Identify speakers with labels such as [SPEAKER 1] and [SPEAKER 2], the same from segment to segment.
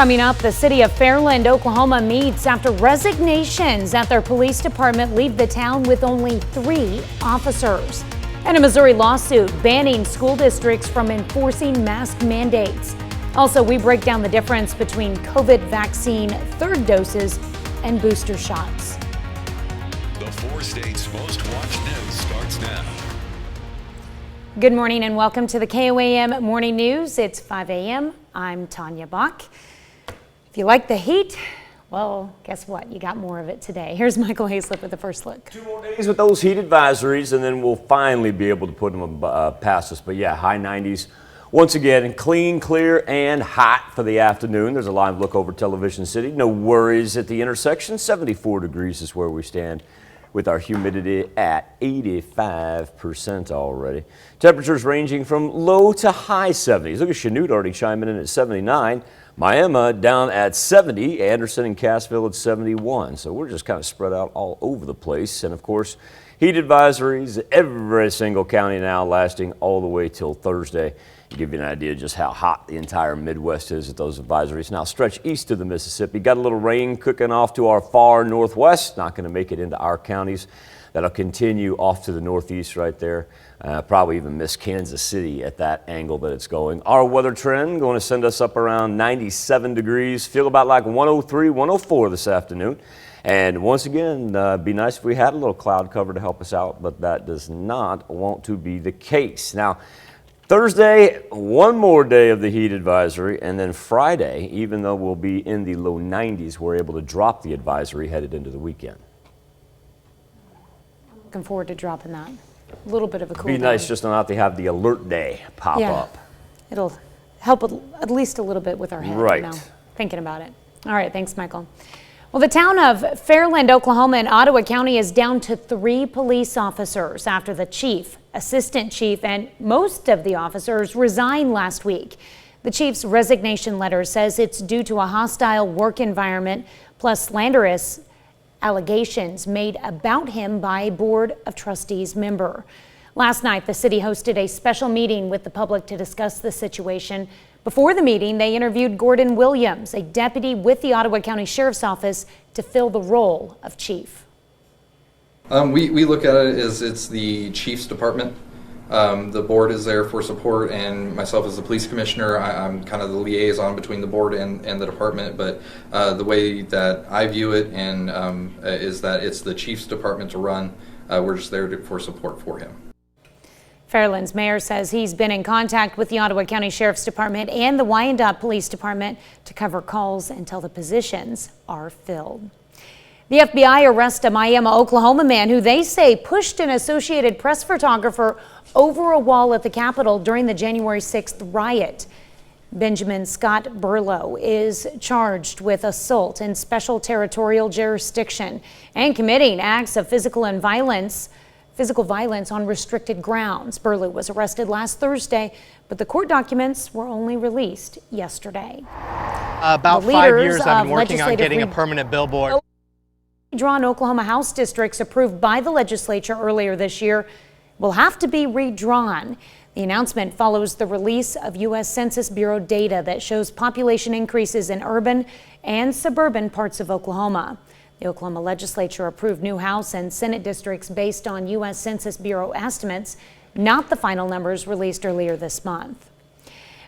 [SPEAKER 1] Coming up, the city of Fairland, Oklahoma meets after resignations at their police department leave the town with only 3 officers. And a Missouri lawsuit banning school districts from enforcing mask mandates. Also, we break down the difference between COVID vaccine third doses and booster shots.
[SPEAKER 2] The 4 states' most watched news starts now.
[SPEAKER 1] Good morning and welcome to the KOAM Morning News. It's 5 a.m. I'm Tanya Bach. If you like the heat, well, guess what? You got more of it today. Here's Michael Hayslip with the first look.
[SPEAKER 3] 2 more days with those heat advisories, and then we'll finally be able to put them past us. But yeah, high 90s. Once again, clean, clear, and hot for the afternoon. There's a live look over Television City. No worries at the intersection. 74 degrees is where we stand with our humidity at 85% already. Temperatures ranging from low to high 70s. Look at Chanute already chiming in at 79. Miami down at 70, Anderson and Cassville at 71. So we're just kind of spread out all over the place. And of course, heat advisories, every single county now lasting all the way till Thursday. To give you an idea just how hot the entire Midwest is at those advisories. Now stretch east of the Mississippi. Got a little rain cooking off to our far northwest. Not going to make it into our counties. That'll continue off to the northeast right there. Probably even miss Kansas City at that angle that it's going. Our weather trend going to send us up around 97 degrees. Feel about like 103, 104 this afternoon. And once again, be nice if we had a little cloud cover to help us out, but that does not want to be the case. Now, Thursday, one more day of the heat advisory, and then Friday, even though we'll be in the low 90s, we're able to drop the advisory headed into the weekend.
[SPEAKER 1] Looking forward to dropping that. A little bit of a cool
[SPEAKER 3] Be nice just not to have the alert day pop up.
[SPEAKER 1] It'll help at least a little bit with our head,
[SPEAKER 3] right.
[SPEAKER 1] You know, thinking about it. All right, thanks, Michael. Well, the town of Fairland, Oklahoma and Ottawa County is down to 3 police officers after the chief, assistant chief, and most of the officers resigned last week. The chief's resignation letter says it's due to a hostile work environment plus slanderous allegations made about him by a Board of Trustees member. Last night, the city hosted a special meeting with the public to discuss the situation. Before the meeting, they interviewed Gordon Williams, a deputy with the Ottawa County Sheriff's Office, to fill the role of chief.
[SPEAKER 4] We look at it as it's the chief's department. The board is there for support, and myself as the police commissioner, I'm kind of the liaison between the board and the department. But the way that I view it is that it's the chief's department to run. We're just there for support for him.
[SPEAKER 1] Fairland's mayor says he's been in contact with the Ottawa County Sheriff's Department and the Wyandotte Police Department to cover calls until the positions are filled. The FBI arrests a Miami, Oklahoma man who they say pushed an Associated Press photographer over a wall at the Capitol during the January 6th riot. Benjamin Scott Burlow is charged with assault in special territorial jurisdiction and committing acts of physical violence on restricted grounds. Burlow was arrested last Thursday, but the court documents were only released yesterday.
[SPEAKER 5] About 5 years I've been working on getting a permanent billboard.
[SPEAKER 1] Redrawn Oklahoma House districts approved by the legislature earlier this year will have to be redrawn. The announcement follows the release of U.S. Census Bureau data that shows population increases in urban and suburban parts of Oklahoma. The Oklahoma legislature approved new House and Senate districts based on U.S. Census Bureau estimates, not the final numbers released earlier this month.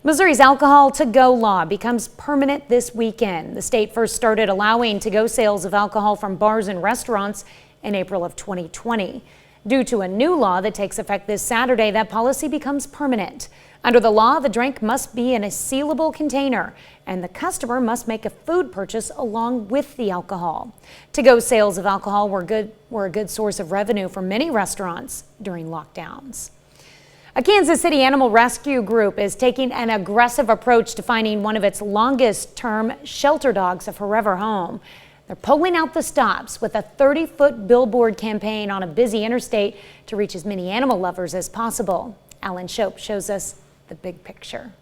[SPEAKER 1] Missouri's alcohol to-go law becomes permanent this weekend. The state first started allowing to-go sales of alcohol from bars and restaurants in April of 2020. Due to a new law that takes effect this Saturday, that policy becomes permanent. Under the law, the drink must be in a sealable container, and the customer must make a food purchase along with the alcohol. To-go sales of alcohol were a good source of revenue for many restaurants during lockdowns. A Kansas City animal rescue group is taking an aggressive approach to finding one of its longest-term shelter dogs a forever home. They're pulling out the stops with a 30-foot billboard campaign on a busy interstate to reach as many animal lovers as possible. Alan Shope shows us the big picture.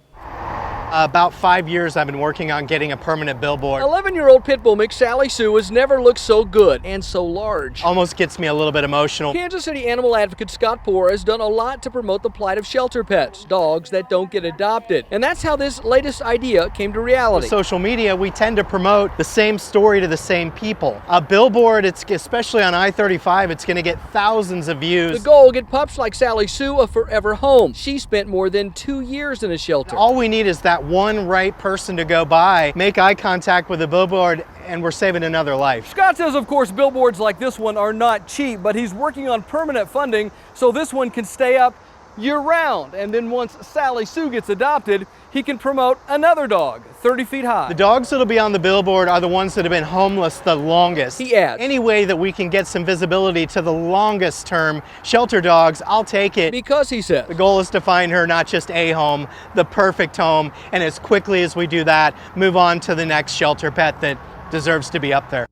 [SPEAKER 5] About 5 years I've been working on getting a permanent billboard.
[SPEAKER 6] 11-year-old pit bull mix Sally Sue has never looked so good and so large.
[SPEAKER 5] Almost gets me a little bit emotional.
[SPEAKER 6] Kansas City animal advocate Scott Poor has done a lot to promote the plight of shelter pets, dogs that don't get adopted. And that's how this latest idea came to reality.
[SPEAKER 5] With social media, we tend to promote the same story to the same people. A billboard, it's especially on I-35, it's going to get thousands of views.
[SPEAKER 6] The goal, get pups like Sally Sue a forever home. She spent more than 2 years in a shelter.
[SPEAKER 5] All we need is that one right person to go by, make eye contact with the billboard, and we're saving another life.
[SPEAKER 6] Scott says, of course, billboards like this one are not cheap, but he's working on permanent funding so this one can stay up year-round. And then once Sally Sue gets adopted, he can promote another dog 30 feet high.
[SPEAKER 5] The dogs that'll be on the billboard are the ones that have been homeless the longest.
[SPEAKER 6] He adds,
[SPEAKER 5] any way that we can get some visibility to the longest term shelter dogs, I'll take it.
[SPEAKER 6] Because he said,
[SPEAKER 5] the goal is to find her not just a home, the perfect home, and as quickly as we do that, move on to the next shelter pet that deserves to be up there.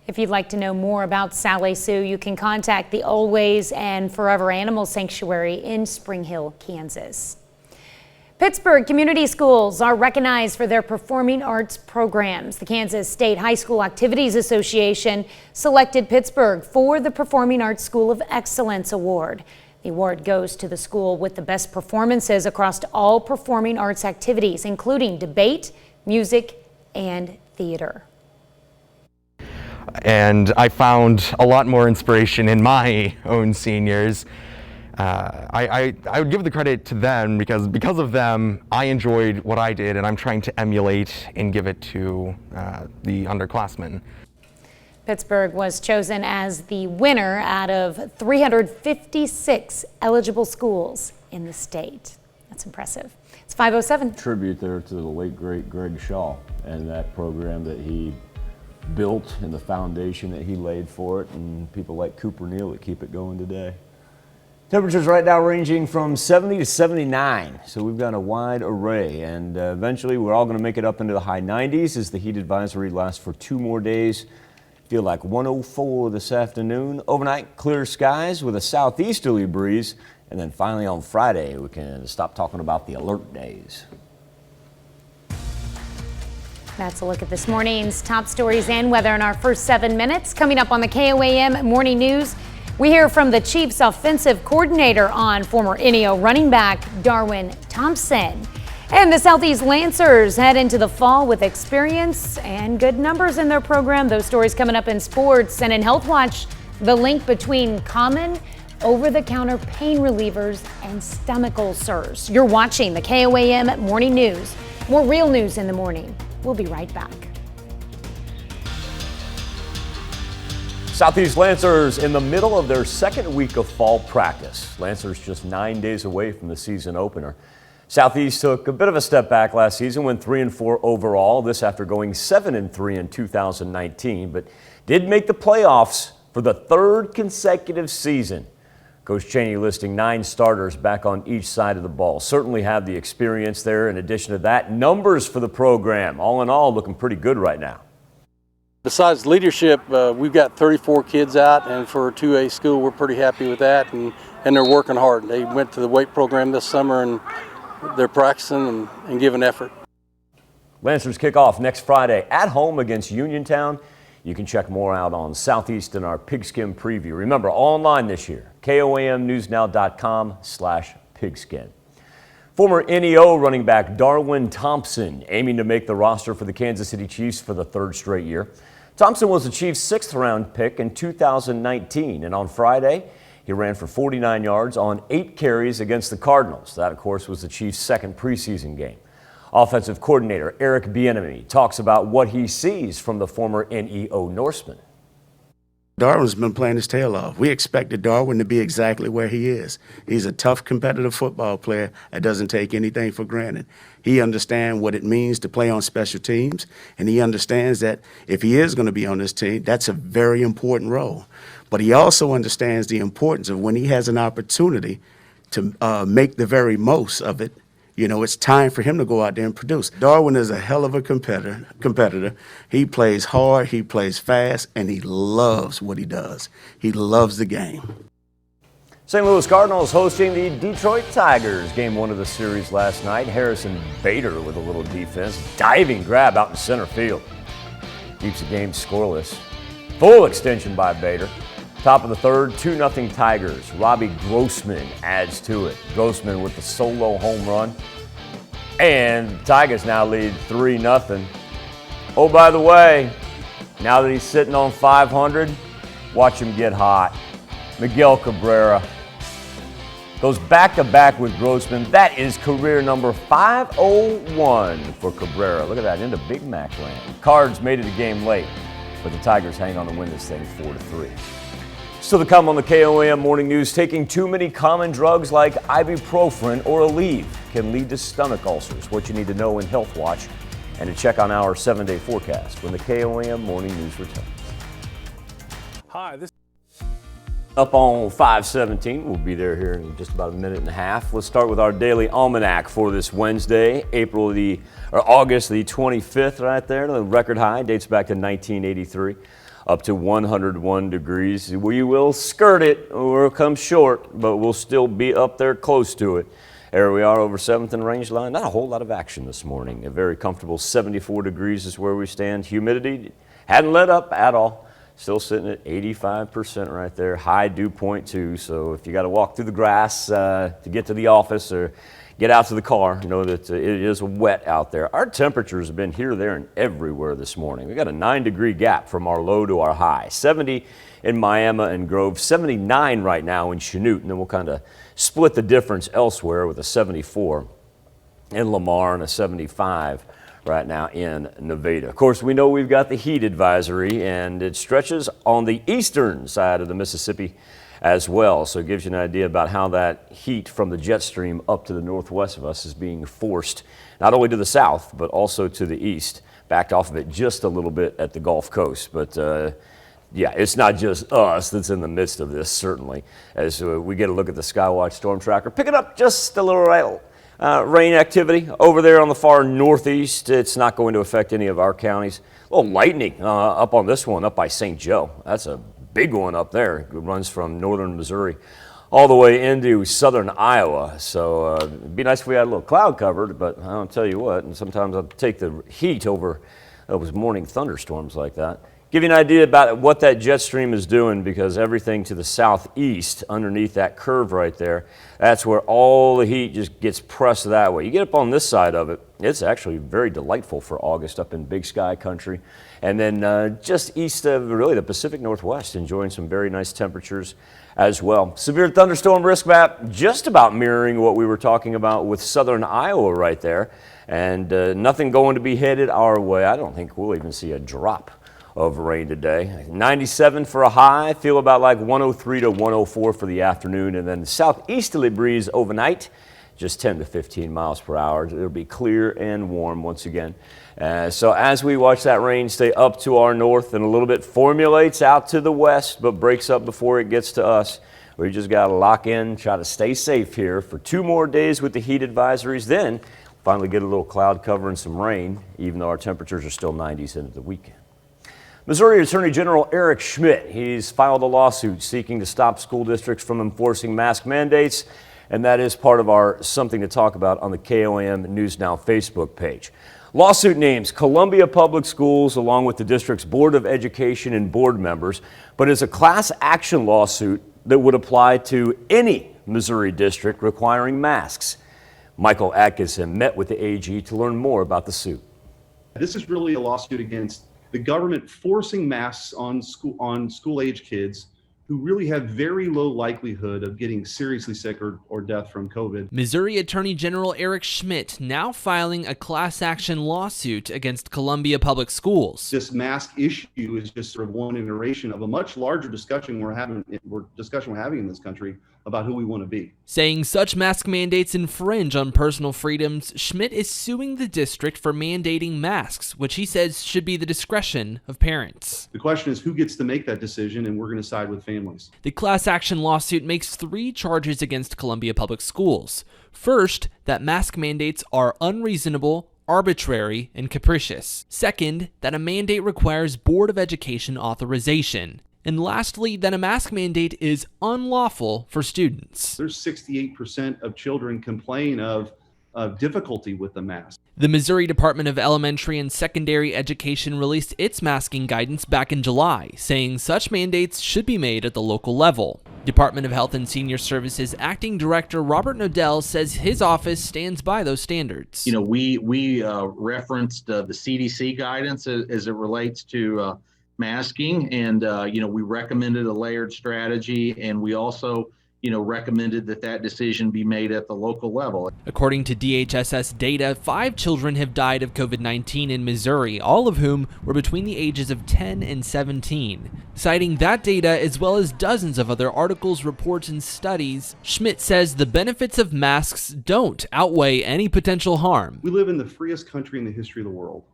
[SPEAKER 1] If you'd like to know more about Sally Sue, you can contact the Always and Forever Animal Sanctuary in Spring Hill, Kansas. Pittsburgh community schools are recognized for their performing arts programs. The Kansas State High School Activities Association selected Pittsburgh for the Performing Arts School of Excellence Award. The award goes to the school with the best performances across all performing arts activities, including debate, music, and theater.
[SPEAKER 7] And I found a lot more inspiration in my own seniors. I would give the credit to them because of them, I enjoyed what I did, and I'm trying to emulate and give it to the underclassmen.
[SPEAKER 1] Pittsburgh was chosen as the winner out of 356 eligible schools in the state. That's impressive. It's 5:07.
[SPEAKER 3] Tribute there to the late, great Greg Shaw and that program that he built and the foundation that he laid for it, and people like Cooper Neal that keep it going today. Temperatures right now ranging from 70 to 79, so we've got a wide array, and eventually we're all going to make it up into the high 90s as the heat advisory lasts for 2 more days. Feel like 104 this afternoon. Overnight, clear skies with a southeasterly breeze, and then finally on Friday we can stop talking about the alert days.
[SPEAKER 1] That's a look at this morning's top stories and weather in our first 7 minutes. Coming up on the KOAM Morning News, we hear from the Chiefs offensive coordinator on former NEO running back Darwin Thompson. And the Southeast Lancers head into the fall with experience and good numbers in their program. Those stories coming up in sports. And in Healthwatch, the link between common over-the-counter pain relievers and stomach ulcers. You're watching the KOAM Morning News. More real news in the morning. We'll be right back.
[SPEAKER 3] Southeast Lancers in the middle of their second week of fall practice. Lancers just 9 days away from the season opener. Southeast took a bit of a step back last season, went 3-4 overall. This after going 7-3 in 2019, but did make the playoffs for the 3rd consecutive season. Coach Cheney listing 9 starters back on each side of the ball. Certainly have the experience there. In addition to that, numbers for the program. All in all, looking pretty good right now.
[SPEAKER 8] Besides leadership, we've got 34 kids out, and for a 2A school, we're pretty happy with that, and they're working hard. They went to the weight program this summer, and they're practicing and giving effort.
[SPEAKER 3] Lancers kick off next Friday at home against Uniontown. You can check more out on Southeast in our Pigskin preview. Remember, all online this year, KOAMnewsnow.com/pigskin. Former NEO running back Darwin Thompson aiming to make the roster for the Kansas City Chiefs for the 3rd straight year. Thompson was the Chiefs' 6th round pick in 2019, and on Friday, he ran for 49 yards on 8 carries against the Cardinals. That, of course, was the Chiefs' 2nd preseason game. Offensive coordinator Eric Bieniemy talks about what he sees from the former NEO Norseman.
[SPEAKER 9] Darwin's been playing his tail off. We expected Darwin to be exactly where he is. He's a tough, competitive football player that doesn't take anything for granted. He understands what it means to play on special teams, and he understands that if he is going to be on this team, that's a very important role. But he also understands the importance of when he has an opportunity to make the very most of it. You know, it's time for him to go out there and produce. Darwin is a hell of a competitor. He plays hard, he plays fast, and he loves what he does. He loves the game.
[SPEAKER 3] St. Louis Cardinals hosting the Detroit Tigers. Game 1 of the series last night. Harrison Bader with a little defense. Diving grab out in center field. Keeps the game scoreless. Full extension by Bader. Top of the third, 2-0 Tigers. Robbie Grossman adds to it. Grossman with the solo home run. And the Tigers now lead 3-0. Oh, by the way, now that he's sitting on 500, watch him get hot. Miguel Cabrera goes back-to-back with Grossman. That is career number 501 for Cabrera. Look at that, into Big Mac land. Cards made it a game late, but the Tigers hang on to win this thing 4-3. Still to come on the KOAM Morning News, taking too many common drugs like ibuprofen or Aleve can lead to stomach ulcers. What you need to know in Healthwatch, and to check on our 7-day forecast when the KOAM Morning News returns.
[SPEAKER 10] Hi, this
[SPEAKER 3] Up on 517, we'll be there here in just about a minute and a half. Let's start with our daily almanac for this Wednesday, August the 25th, right there. The record high dates back to 1983, up to 101 degrees. We will skirt it or come short, but we'll still be up there close to it. There we are over 7th and Range Line. Not a whole lot of action this morning. A very comfortable 74 degrees is where we stand. Humidity hadn't let up at all. Still sitting at 85% right there. High dew point too. So if you got to walk through the grass to get to the office or get out to the car, know that it is wet out there. Our temperatures have been here, there, and everywhere this morning. We got a 9-degree gap from our low to our high. 70 in Miami and Grove, 79 right now in Chanute, and then we'll kind of split the difference elsewhere with a 74 in Lamar and a 75 right now in Nevada. Of course, we know we've got the heat advisory, and it stretches on the eastern side of the Mississippi as well. So it gives you an idea about how that heat from the jet stream up to the northwest of us is being forced not only to the south, but also to the east. Backed off of it just a little bit at the Gulf Coast. But yeah, it's not just us that's in the midst of this, certainly. As we get a look at the Skywatch storm tracker, picking up just a little rain activity over there on the far northeast. It's not going to affect any of our counties. A little lightning up on this one, up by St. Joe. That's a big one up there. It runs from northern Missouri all the way into southern Iowa. So it'd be nice if we had a little cloud covered, but I'll tell you what, and sometimes I'll take the heat over those morning thunderstorms like that. Give you an idea about what that jet stream is doing, because everything to the southeast underneath that curve right there, that's where all the heat just gets pressed that way. You get up on this side of it, it's actually very delightful for August up in Big Sky country. And then just east of really the Pacific Northwest, enjoying some very nice temperatures as well. Severe thunderstorm risk map, just about mirroring what we were talking about with southern Iowa right there. And nothing going to be headed our way. I don't think we'll even see a drop of rain today. 97 for a high, feel about like 103 to 104 for the afternoon, and then southeasterly breeze overnight, just 10 to 15 miles per hour. It'll be clear and warm once again. So as we watch that rain stay up to our north and a little bit formulates out to the west, but breaks up before it gets to us, we just got to lock in, try to stay safe here for 2 more days with the heat advisories. Then finally get a little cloud cover and some rain, even though our temperatures are still 90s into the weekend. Missouri Attorney General Eric Schmidt, he's filed a lawsuit seeking to stop school districts from enforcing mask mandates, and that is part of our Something to Talk About on the KOAM News Now Facebook page. Lawsuit names Columbia Public Schools along with the district's Board of Education and board members, but it's a class action lawsuit that would apply to any Missouri district requiring masks. Michael Atkinson met with the AG to learn more about the suit.
[SPEAKER 11] This is really a lawsuit against the government forcing masks on school-age kids who really have very low likelihood of getting seriously sick or death from COVID.
[SPEAKER 12] Missouri Attorney General Eric Schmidt now filing a class action lawsuit against Columbia Public Schools.
[SPEAKER 11] This mask issue is just sort of one iteration of a much larger discussion we're having in this country about who we want to be.
[SPEAKER 12] Saying such mask mandates infringe on personal freedoms, Schmidt is suing the district for mandating masks, which he says should be the discretion of parents.
[SPEAKER 11] The question is who gets to make that decision, and we're going to side with families.
[SPEAKER 12] The class action lawsuit makes 3 charges against Columbia Public Schools. First, that mask mandates are unreasonable, arbitrary, and capricious. Second, that a mandate requires Board of Education authorization. And lastly, that a mask mandate is unlawful for students.
[SPEAKER 11] There's 68% of children complain of difficulty with the mask.
[SPEAKER 12] The Missouri Department of Elementary and Secondary Education released its masking guidance back in July, saying such mandates should be made at the local level. Department of Health and Senior Services Acting Director Robert Nodell says his office stands by those standards.
[SPEAKER 13] You know, we referenced the CDC guidance as it relates to masking, and you know, we recommended a layered strategy, and we also recommended that decision be made at the local level.
[SPEAKER 12] According to DHSS data, 5 children have died of COVID-19 in Missouri, all of whom were between the ages of 10 and 17. Citing that data, as well as dozens of other articles, reports, and studies, Schmidt says the benefits of masks don't outweigh any potential harm.
[SPEAKER 11] We live in the freest country in the history of the world,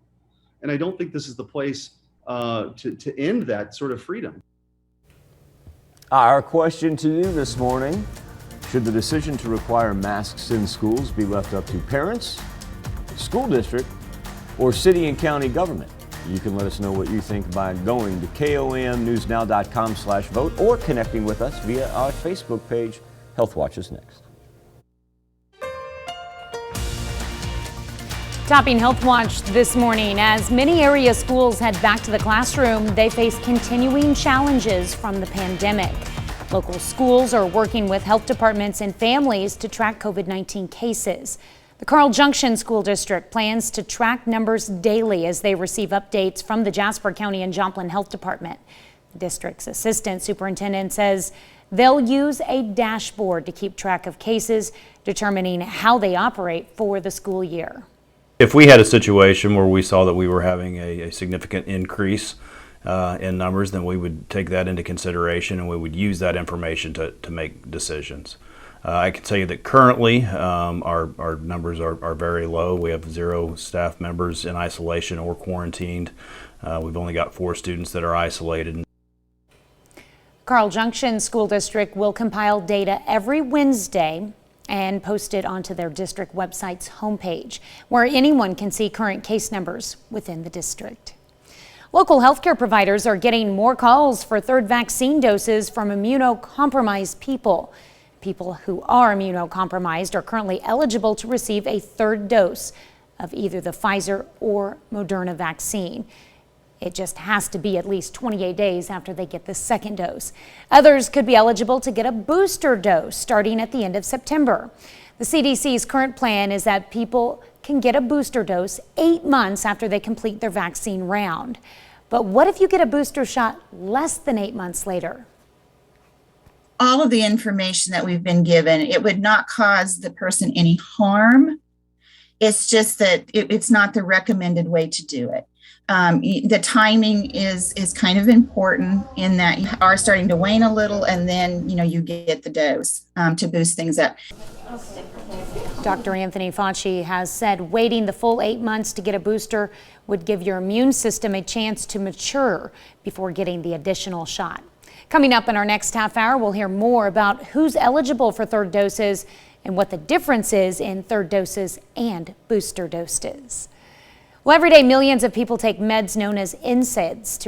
[SPEAKER 11] and I don't think this is the place to end that sort of freedom.
[SPEAKER 3] Our question to you this morning: should the decision to require masks in schools be left up to parents, school district, or city and county government? You can let us know what you think by going to komnewsnow.com/vote or connecting with us via our Facebook page. Healthwatch is next.
[SPEAKER 1] Topping Healthwatch this morning, as many area schools head back to the classroom, they face continuing challenges from the pandemic. Local schools are working with health departments and families to track COVID-19 cases. The Carl Junction School District plans to track numbers daily as they receive updates from the Jasper County and Joplin Health Department. The district's assistant superintendent says they'll use a dashboard to keep track of cases, determining how they operate for the school year.
[SPEAKER 14] If we had a situation where we saw that we were having a significant increase in numbers, then we would take that into consideration and we would use that information to make decisions. I can tell you that currently our numbers are very low. We have 0 staff members in isolation or quarantined. We've only got 4 students that are isolated.
[SPEAKER 1] Carl Junction School District will compile data every Wednesday and post it onto their district website's homepage, where anyone can see current case numbers within the district. Local healthcare providers are getting more calls for third vaccine doses from immunocompromised people. People who are immunocompromised are currently eligible to receive a third dose of either the Pfizer or Moderna vaccine. It just has to be at least 28 days after they get the second dose. Others could be eligible to get a booster dose starting at the end of September. The CDC's current plan is that people can get a booster dose 8 months after they complete their vaccine round. But what if you get a booster shot less than 8 months later?
[SPEAKER 15] All of the information that we've been given, it would not cause the person any harm. It's just that it's not the recommended way to do it. The timing is kind of important in that you are starting to wane a little, and then you get the dose to boost things up.
[SPEAKER 1] Dr. Anthony Fauci has said waiting the full 8 months to get a booster would give your immune system a chance to mature before getting the additional shot. Coming up in our next half hour, we'll hear more about who's eligible for third doses and what the difference is in third doses and booster doses. Well, every day millions of people take meds known as NSAIDs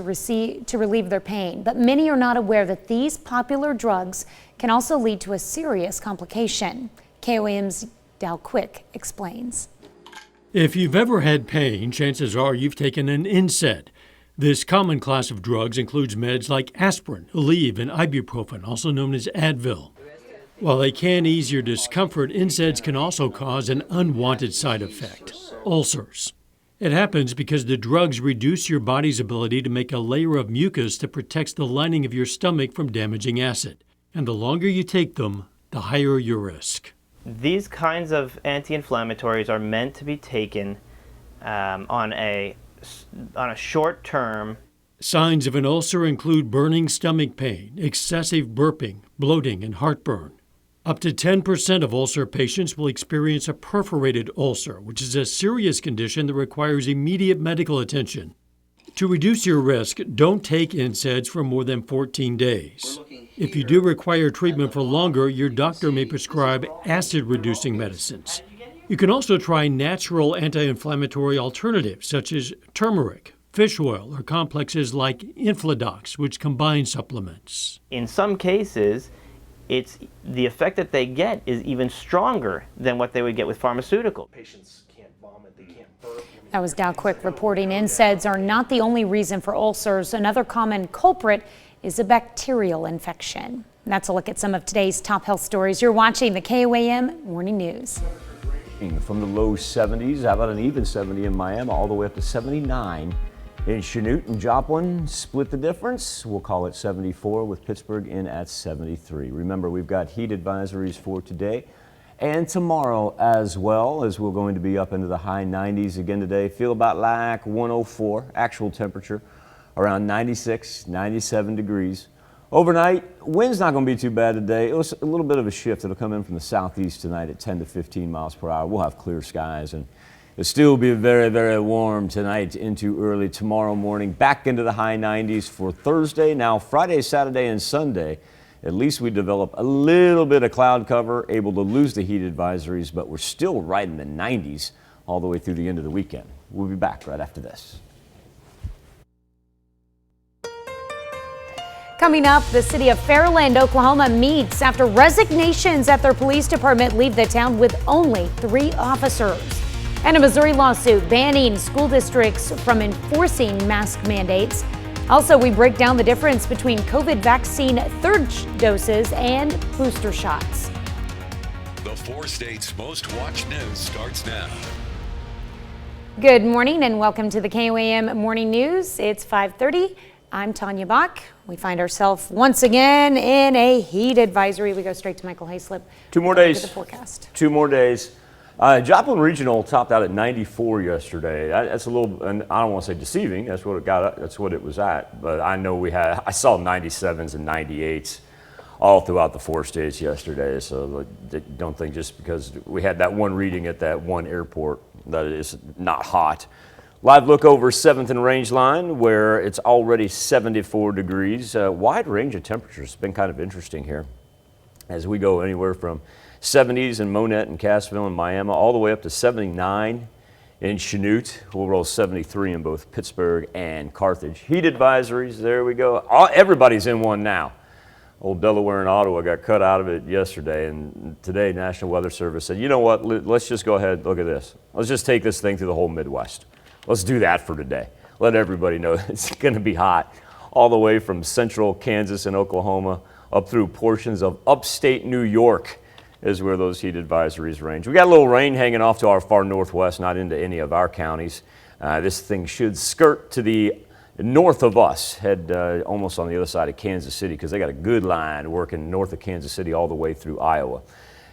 [SPEAKER 1] to relieve their pain, but many are not aware that these popular drugs can also lead to a serious complication. KOM's Dal Quick explains.
[SPEAKER 16] If you've ever had pain, chances are you've taken an NSAID. This common class of drugs includes meds like aspirin, Aleve, and ibuprofen, also known as Advil. While they can ease your discomfort, NSAIDs can also cause an unwanted side effect: ulcers. It happens because the drugs reduce your body's ability to make a layer of mucus that protects the lining of your stomach from damaging acid. And the longer you take them, the higher your risk.
[SPEAKER 17] These kinds of anti-inflammatories are meant to be taken on a short term.
[SPEAKER 16] Signs of an ulcer include burning stomach pain, excessive burping, bloating, and heartburn. Up to 10% of ulcer patients will experience a perforated ulcer, which is a serious condition that requires immediate medical attention. To reduce your risk, don't take NSAIDs for more than 14 days. If you do require treatment for longer, your doctor may prescribe acid-reducing medicines. You can also try natural anti-inflammatory alternatives such as turmeric, fish oil or complexes like Infladox, which combine supplements.
[SPEAKER 17] In some cases, it's the effect that they get is even stronger than what they would get with pharmaceutical. Patients can't vomit, they can't burp.
[SPEAKER 1] That was Dow Quick reporting NSAIDs are not the only reason for ulcers. Another common culprit is a bacterial infection. That's a look at some of today's top health stories. You're watching the KOAM Morning News.
[SPEAKER 3] From the low 70s, how about an even 70 in Miami, all the way up to 79 in Chanute and Joplin. Split the difference. We'll call it 74 with Pittsburgh in at 73. Remember, we've got heat advisories for today and tomorrow as well, as we're going to be up into the high 90s again today. Feel about like 104, actual temperature around 96, 97 degrees. Overnight, wind's not going to be too bad today. It was a little bit of a shift. It'll come in from the southeast tonight at 10 to 15 miles per hour. We'll have clear skies, and it'll still be very, very warm tonight into early tomorrow morning. Back into the high 90s for Thursday. Now, Friday, Saturday, and Sunday, at least we develop a little bit of cloud cover, able to lose the heat advisories, but we're still right in the 90s all the way through the end of the weekend. We'll be back right after this.
[SPEAKER 1] Coming up, the city of Fairland, Oklahoma meets after resignations at their police department leave the town with only 3 officers. And a Missouri lawsuit banning school districts from enforcing mask mandates. Also, we break down the difference between COVID vaccine third doses and booster shots.
[SPEAKER 2] The 4 states' most watched news starts now.
[SPEAKER 1] Good morning and welcome to the KOAM Morning News. It's 5:30. I'm Tanya Bach. We find ourselves once again in a heat advisory. We go straight to Michael Hayslip.
[SPEAKER 3] 2 more days.
[SPEAKER 1] To the forecast.
[SPEAKER 3] 2 more days. Joplin Regional topped out at 94 yesterday. That's a little, and I don't want to say deceiving. That's what it got. That's what it was at. But I know I saw 97s and 98s all throughout the 4 states yesterday. So don't think just because we had that one reading at that one airport that it is not hot. Live look over 7th and Range Line, where it's already 74 degrees. Wide range of temperatures. It's been kind of interesting here as we go anywhere from 70s in Monette and Cassville and Miami, all the way up to 79 in Chanute. We'll roll 73 in both Pittsburgh and Carthage. Heat advisories, there we go. Everybody's in one now. Old Delaware and Ottawa got cut out of it yesterday, and today National Weather Service said, you know what, let's just go ahead, look at this. Let's just take this thing through the whole Midwest. Let's do that for today. Let everybody know it's going to be hot all the way from central Kansas and Oklahoma up through portions of upstate New York is where those heat advisories range. We got a little rain hanging off to our far northwest, not into any of our counties. This thing should skirt to the north of us, head almost on the other side of Kansas City, because they got a good line working north of Kansas City all the way through Iowa.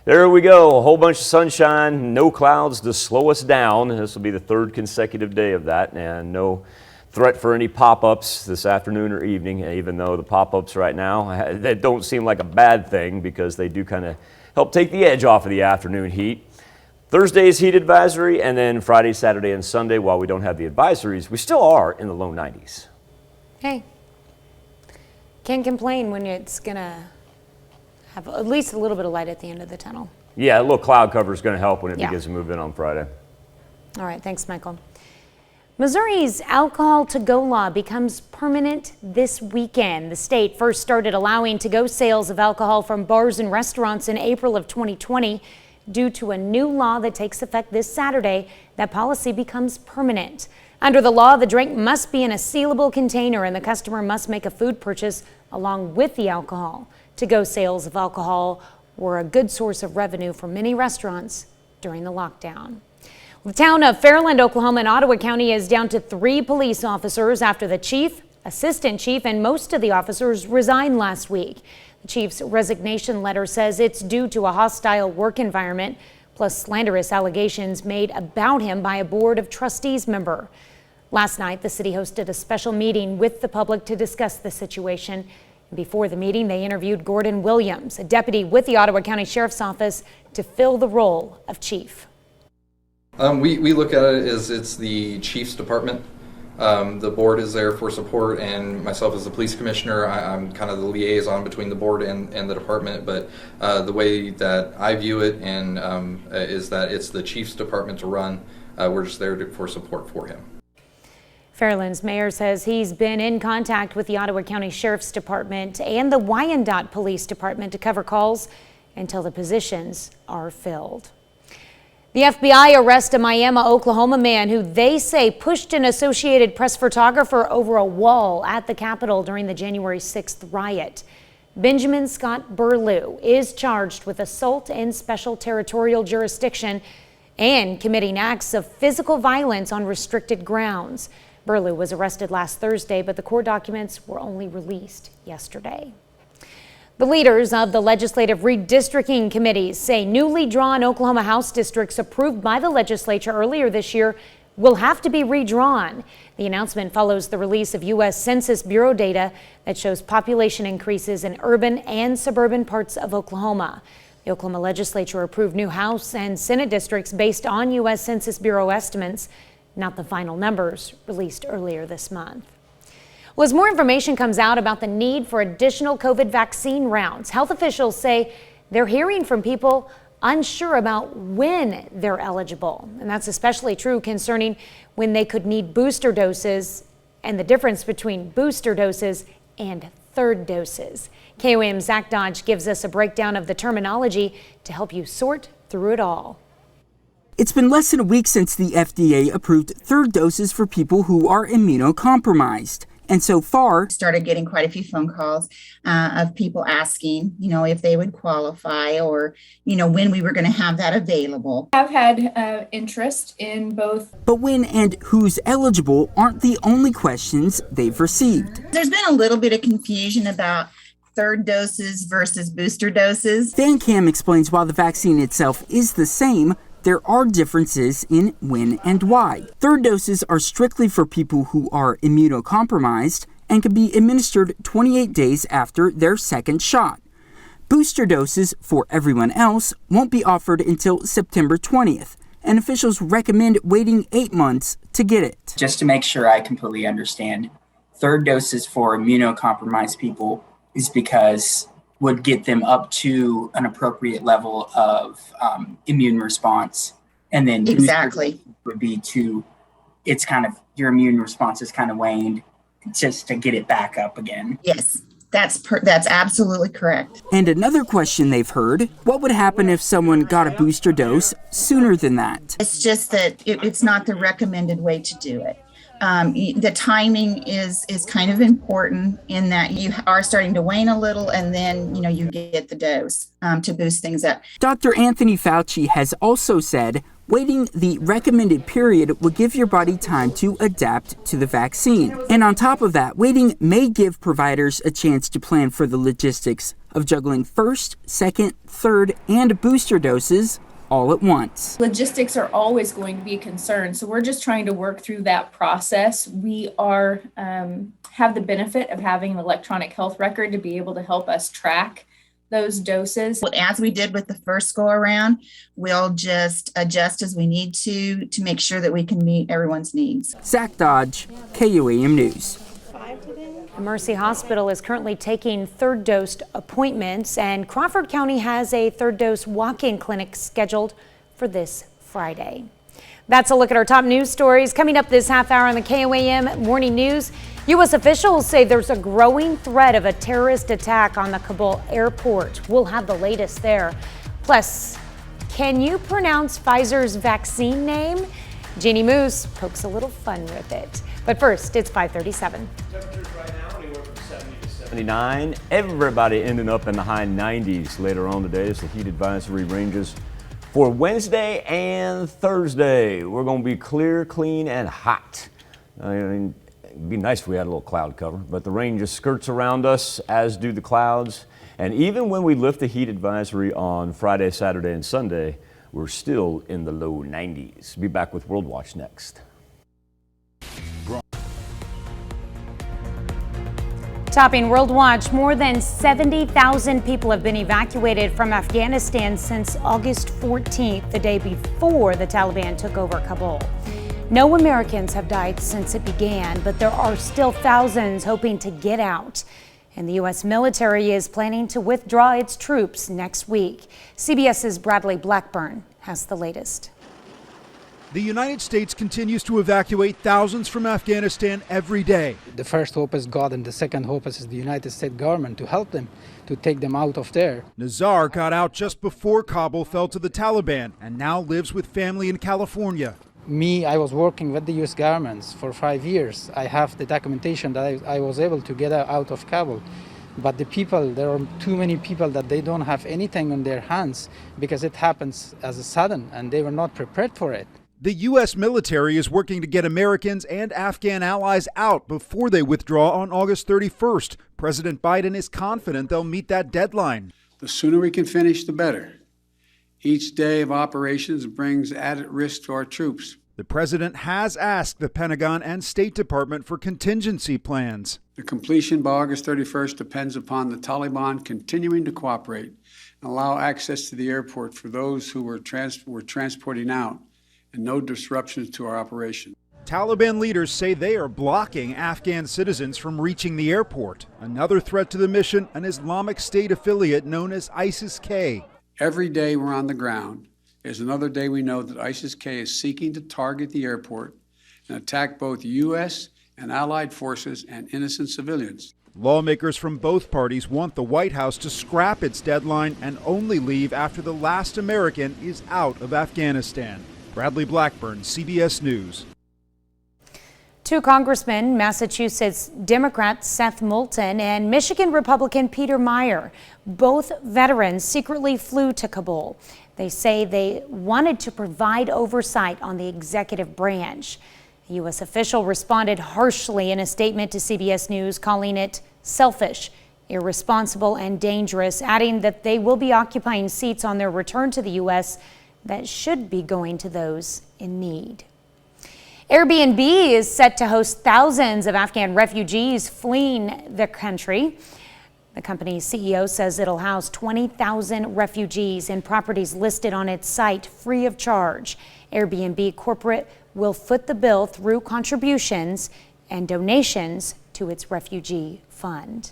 [SPEAKER 3] There we go, a whole bunch of sunshine, no clouds to slow us down. This will be the 3rd consecutive day of that, and no threat for any pop-ups this afternoon or evening, even though the pop-ups right now, they don't seem like a bad thing because they do kind of help take the edge off of the afternoon heat. Thursday's heat advisory, and then Friday, Saturday, and Sunday, while we don't have the advisories, we still are in the low 90s.
[SPEAKER 1] Hey, can't complain when it's going to have at least a little bit of light at the end of the tunnel.
[SPEAKER 3] Yeah, a little cloud cover is going to help when it begins to move in on Friday.
[SPEAKER 1] All right, thanks, Michael. Missouri's alcohol to-go law becomes permanent this weekend. The state first started allowing to-go sales of alcohol from bars and restaurants in April of 2020. Due to a new law that takes effect this Saturday, that policy becomes permanent. Under the law, the drink must be in a sealable container and the customer must make a food purchase along with the alcohol. To-go sales of alcohol were a good source of revenue for many restaurants during the lockdown. The town of Fairland, Oklahoma and Ottawa County is down to 3 police officers after the chief, assistant chief, and most of the officers resigned last week. The chief's resignation letter says it's due to a hostile work environment, plus slanderous allegations made about him by a board of trustees member. Last night, the city hosted a special meeting with the public to discuss the situation. Before the meeting, they interviewed Gordon Williams, a deputy with the Ottawa County Sheriff's Office, to fill the role of chief.
[SPEAKER 4] We look at it as it's the chief's department. The board is there for support, and myself as the police commissioner, I'm kind of the liaison between the board and the department. But the way that I view it is that it's the chief's department to run. We're just there for support for him.
[SPEAKER 1] Fairland's mayor says he's been in contact with the Ottawa County Sheriff's Department and the Wyandotte Police Department to cover calls until the positions are filled. The FBI arrests a Miami, Oklahoma man who they say pushed an Associated Press photographer over a wall at the Capitol during the January 6th riot. Benjamin Scott Burlew is charged with assault in special territorial jurisdiction and committing acts of physical violence on restricted grounds. Burlew was arrested last Thursday, but the court documents were only released yesterday. The leaders of the legislative redistricting committees say newly drawn Oklahoma House districts approved by the legislature earlier this year will have to be redrawn. The announcement follows the release of U.S. Census Bureau data that shows population increases in urban and suburban parts of Oklahoma. The Oklahoma legislature approved new House and Senate districts based on U.S. Census Bureau estimates, not the final numbers released earlier this month. Well, as more information comes out about the need for additional COVID vaccine rounds, health officials say they're hearing from people unsure about when they're eligible. And that's especially true concerning when they could need booster doses and the difference between booster doses and third doses. KOAM's Zach Dodge gives us a breakdown of the terminology to help you sort through it all.
[SPEAKER 18] It's been less than a week since the FDA approved third doses for people who are immunocompromised. And so far,
[SPEAKER 15] started getting quite a few phone calls of people asking, if they would qualify or, when we were going to have that available.
[SPEAKER 19] I've had interest in both.
[SPEAKER 18] But when and who's eligible aren't the only questions they've received.
[SPEAKER 15] There's been a little bit of confusion about third doses versus booster doses.
[SPEAKER 18] Then Cam explains while the vaccine itself is the same, there are differences in when and why. Third doses are strictly for people who are immunocompromised and can be administered 28 days after their second shot. Booster doses for everyone else won't be offered until September 20th, and officials recommend waiting 8 months to get it.
[SPEAKER 20] Just to make sure I completely understand, third doses for immunocompromised people is because would get them up to an appropriate level of immune response. And then
[SPEAKER 15] exactly
[SPEAKER 20] would be it's kind of, your immune response is kind of waned just to get it back up again.
[SPEAKER 15] Yes, that's absolutely correct.
[SPEAKER 18] And another question they've heard, what would happen if someone got a booster dose sooner than that?
[SPEAKER 15] It's just that it's not the recommended way to do it. The timing is kind of important in that you are starting to wane a little and then, you get the dose to boost things up.
[SPEAKER 18] Dr. Anthony Fauci has also said waiting the recommended period will give your body time to adapt to the vaccine. And on top of that, waiting may give providers a chance to plan for the logistics of juggling first, second, third, and booster doses all at once.
[SPEAKER 19] Logistics are always going to be a concern, so we're just trying to work through that process. We are have the benefit of having an electronic health record to be able to help us track those doses.
[SPEAKER 15] As we did with the first go around, we'll just adjust as we need to make sure that we can meet everyone's needs.
[SPEAKER 18] Zach Dodge, KOAM News.
[SPEAKER 1] The Mercy Hospital is currently taking third dose appointments, and Crawford County has a third dose walk-in clinic scheduled for this Friday. That's a look at our top news stories. Coming up this half hour on the KOAM Morning News, U.S. officials say there's a growing threat of a terrorist attack on the Kabul airport. We'll have the latest there. Plus, can you pronounce Pfizer's vaccine name? Jeannie Moose pokes a little fun with it. But first, it's 5:37.
[SPEAKER 3] Temperatures right now anywhere from 70 to 79. Everybody ending up in the high 90s later on today as the heat advisory ranges for Wednesday and Thursday. We're going to be clear, clean, and hot. I mean, it'd be nice if we had a little cloud cover, but the rain just skirts around us, as do the clouds. And even when we lift the heat advisory on Friday, Saturday, and Sunday, we're still in the low 90s. Be back with World Watch next.
[SPEAKER 1] Topping World Watch, more than 70,000 people have been evacuated from Afghanistan since August 14th, the day before the Taliban took over Kabul. No Americans have died since it began, but there are still thousands hoping to get out. And the U.S. military is planning to withdraw its troops next week. CBS's Bradley Blackburn has the latest.
[SPEAKER 21] The United States continues to evacuate thousands from Afghanistan every day.
[SPEAKER 22] The first hope is God, and the second hope is the United States government to help them, to take them out of there.
[SPEAKER 21] Nazar got out just before Kabul fell to the Taliban and now lives with family in California.
[SPEAKER 22] Me, I was working with the U.S. governments for 5 years. I have the documentation that I was able to get out of Kabul. But the people, there are too many people that they don't have anything on their hands because it happens as a sudden and they were not prepared for it.
[SPEAKER 21] The U.S. military is working to get Americans and Afghan allies out before they withdraw on August 31st. President Biden is confident they'll meet that deadline.
[SPEAKER 23] The sooner we can finish, the better. Each day of operations brings added risk to our troops.
[SPEAKER 21] The president has asked the Pentagon and State Department for contingency plans.
[SPEAKER 23] The completion by August 31st depends upon the Taliban continuing to cooperate and allow access to the airport for those who were transporting out, and no disruptions to our operation.
[SPEAKER 21] Taliban leaders say they are blocking Afghan citizens from reaching the airport. Another threat to the mission, an Islamic State affiliate known as ISIS-K.
[SPEAKER 23] Every day we're on the ground is another day we know that ISIS-K is seeking to target the airport and attack both U.S. and allied forces and innocent civilians.
[SPEAKER 21] Lawmakers from both parties want the White House to scrap its deadline and only leave after the last American is out of Afghanistan. Bradley Blackburn, CBS News.
[SPEAKER 1] Two congressmen, Massachusetts Democrat Seth Moulton and Michigan Republican Peter Meyer, both veterans, secretly flew to Kabul. They say they wanted to provide oversight on the executive branch. A U.S. official responded harshly in a statement to CBS News, calling it selfish, irresponsible, and dangerous, adding that they will be occupying seats on their return to the U.S. that should be going to those in need. Airbnb is set to host thousands of Afghan refugees fleeing the country. The company's CEO says it'll house 20,000 refugees in properties listed on its site free of charge. Airbnb corporate will foot the bill through contributions and donations to its refugee fund.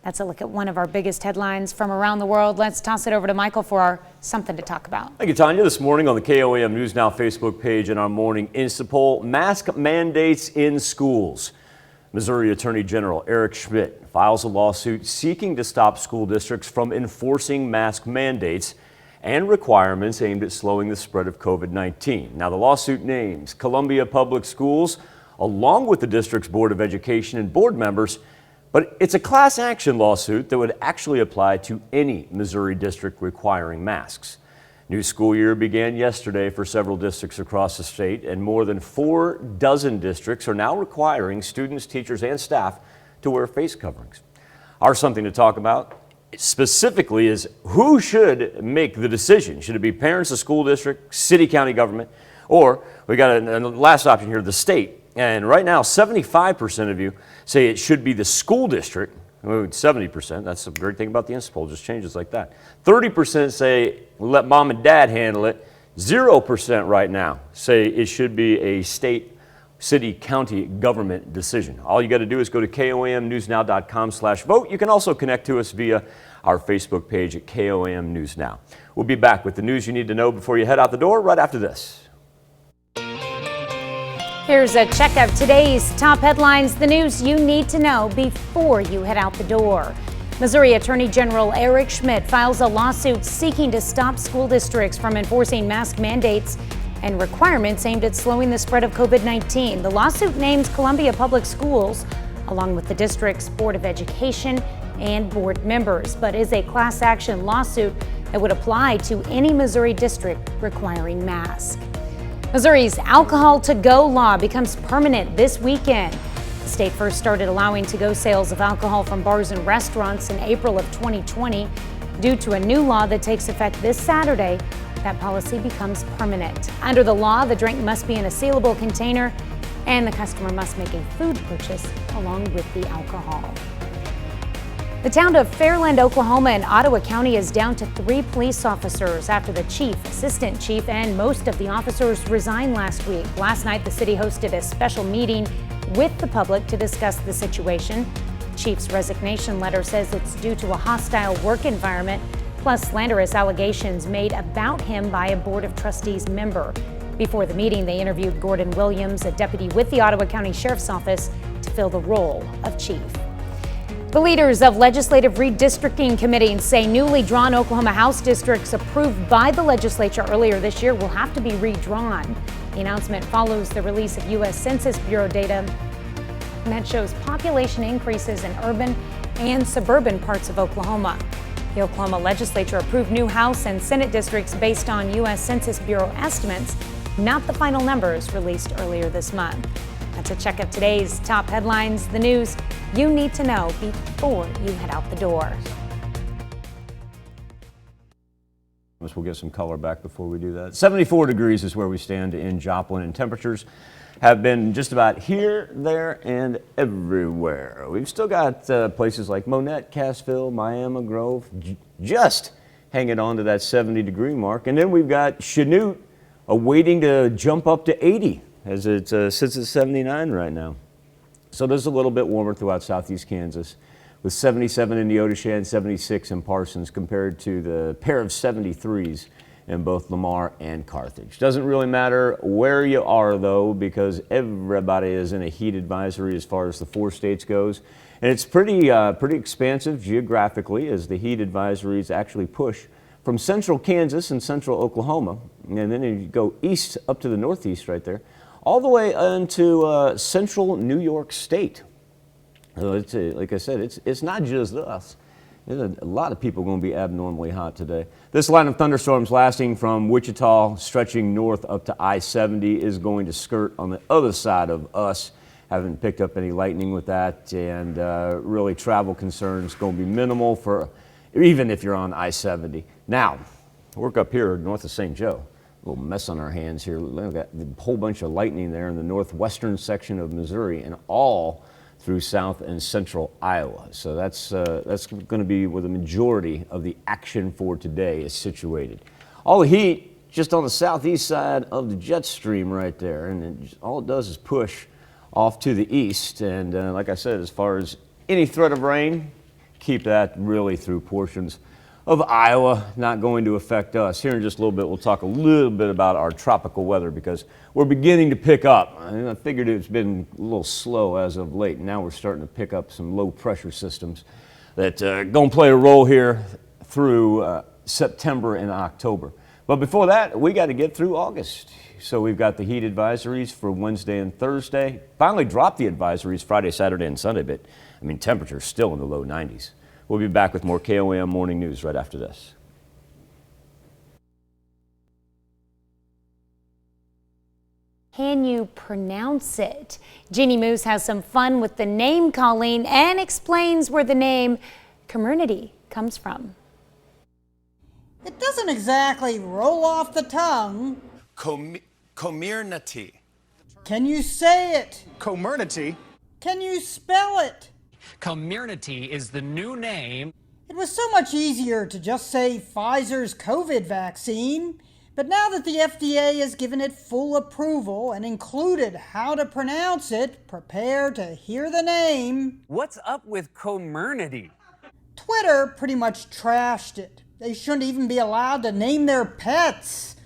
[SPEAKER 1] That's a look at one of our biggest headlines from around the world. Let's toss it over to Michael for our Something to Talk About.
[SPEAKER 3] Thank you, Tanya. This morning on the KOAM News Now Facebook page and our morning Insta poll, mask mandates in schools. Missouri Attorney General Eric Schmidt files a lawsuit seeking to stop school districts from enforcing mask mandates and requirements aimed at slowing the spread of COVID-19. Now, the lawsuit names Columbia Public Schools, along with the district's Board of Education and board members, but it's a class action lawsuit that would actually apply to any Missouri district requiring masks. New school year began yesterday for several districts across the state, and more than 4 dozen districts are now requiring students, teachers, and staff to wear face coverings. Our Something to Talk About specifically is who should make the decision. Should it be parents, the school district, city, county government, or we got a last option here, the state. And right now, 75% of you say it should be the school district. 70%, that's the great thing about the Insta poll, just changes like that. 30% say let mom and dad handle it. 0% right now say it should be a state, city, county government decision. All you got to do is go to KOAMnewsnow.com/vote. You can also connect to us via our Facebook page at KOAM News Now. We'll be back with the news you need to know before you head out the door right after this.
[SPEAKER 1] Here's a check of today's top headlines, the news you need to know before you head out the door. Missouri Attorney General Eric Schmidt files a lawsuit seeking to stop school districts from enforcing mask mandates and requirements aimed at slowing the spread of COVID-19. The lawsuit names Columbia Public Schools, along with the district's Board of Education and board members, but is a class action lawsuit that would apply to any Missouri district requiring masks. Missouri's alcohol to-go law becomes permanent this weekend. The state first started allowing to-go sales of alcohol from bars and restaurants in April of 2020. Due to a new law that takes effect this Saturday, that policy becomes permanent. Under the law, the drink must be in a sealable container and the customer must make a food purchase along with the alcohol. The town of Fairland, Oklahoma and Ottawa County is down to 3 police officers after the chief, assistant chief, and most of the officers resigned last week. Last night, the city hosted a special meeting with the public to discuss the situation. The chief's resignation letter says it's due to a hostile work environment, plus slanderous allegations made about him by a Board of Trustees member. Before the meeting, they interviewed Gordon Williams, a deputy with the Ottawa County Sheriff's Office, to fill the role of chief. The leaders of legislative redistricting committees say newly drawn Oklahoma House districts approved by the legislature earlier this year will have to be redrawn. The announcement follows the release of U.S. Census Bureau data that shows population increases in urban and suburban parts of Oklahoma. The Oklahoma legislature approved new House and Senate districts based on U.S. Census Bureau estimates, not the final numbers released earlier this month. That's a check of today's top headlines, the news you need to know before you head out the door.
[SPEAKER 3] We'll get some color back before we do that. 74 degrees is where we stand in Joplin, and temperatures have been just about here, there, and everywhere. We've still got places like Monette, Cassville, Miami Grove, just hanging on to that 70-degree mark. And then we've got Chanute waiting to jump up to 80 as it sits at 79 right now. So it is a little bit warmer throughout southeast Kansas, with 77 in Neodesha and 76 in Parsons compared to the pair of 73s in both Lamar and Carthage. Doesn't really matter where you are, though, because everybody is in a heat advisory as far as the 4 states goes. And it's pretty expansive geographically as the heat advisories actually push from central Kansas and central Oklahoma. And then you go east up to the northeast right there, all the way into central New York State. So it's, like I said, it's not just us. There's a lot of people going to be abnormally hot today. This line of thunderstorms lasting from Wichita, stretching north up to I-70, is going to skirt on the other side of us. Haven't picked up any lightning with that, and really travel concerns going to be minimal for even if you're on I-70. Now, work up here north of St. Joe. A little mess on our hands here. We've got a whole bunch of lightning there in the northwestern section of Missouri and all through south and central Iowa. So that's going to be where the majority of the action for today is situated. All the heat just on the southeast side of the jet stream right there, and all it does is push off to the east. And like I said, as far as any threat of rain, keep that really through portions of Iowa, not going to affect us. Here in just a little bit, we'll talk a little bit about our tropical weather because we're beginning to pick up. I figured it's been a little slow as of late. Now we're starting to pick up some low pressure systems that are going to play a role here through September and October. But before that, we got to get through August. So we've got the heat advisories for Wednesday and Thursday. Finally dropped the advisories Friday, Saturday, and Sunday, but I mean, temperatures still in the low 90s. We'll be back with more KOAM Morning News right after this.
[SPEAKER 1] Can you pronounce it? Jeannie Moose has some fun with the name calling and explains where the name community comes from.
[SPEAKER 5] It doesn't exactly roll off the tongue.
[SPEAKER 6] Community.
[SPEAKER 5] Can you say it?
[SPEAKER 6] Community.
[SPEAKER 5] Can you spell it?
[SPEAKER 6] Community is the new name.
[SPEAKER 5] It was so much easier to just say Pfizer's COVID vaccine, but now that the FDA has given it full approval and included how to pronounce it, prepare to hear the name.
[SPEAKER 6] What's up with community?
[SPEAKER 5] Twitter pretty much trashed it. They shouldn't even be allowed to name their pets.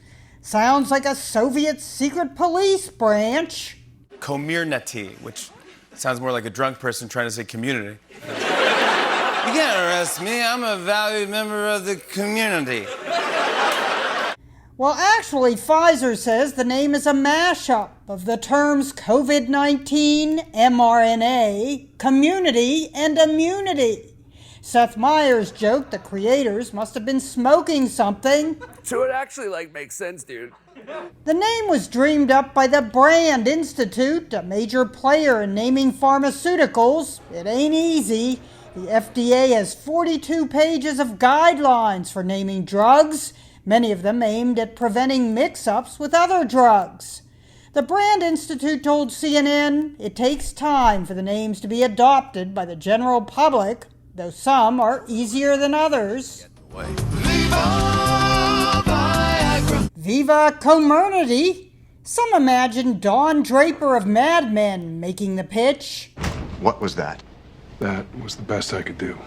[SPEAKER 5] Sounds like a Soviet secret police branch.
[SPEAKER 6] Community, which sounds more like a drunk person trying to say community. You can't arrest me. I'm a valued member of the community.
[SPEAKER 5] Well, actually, Pfizer says the name is a mashup of the terms COVID-19, mRNA, community, and immunity. Seth Meyers joked the creators must have been smoking something.
[SPEAKER 6] So it actually, makes sense, dude.
[SPEAKER 5] The name was dreamed up by the Brand Institute, a major player in naming pharmaceuticals. It ain't easy. The FDA has 42 pages of guidelines for naming drugs, many of them aimed at preventing mix-ups with other drugs. The Brand Institute told CNN it takes time for the names to be adopted by the general public, though some are easier than others. Viva Community! Some imagine Don Draper of Mad Men making the pitch.
[SPEAKER 7] What was that?
[SPEAKER 23] That was the best I could do.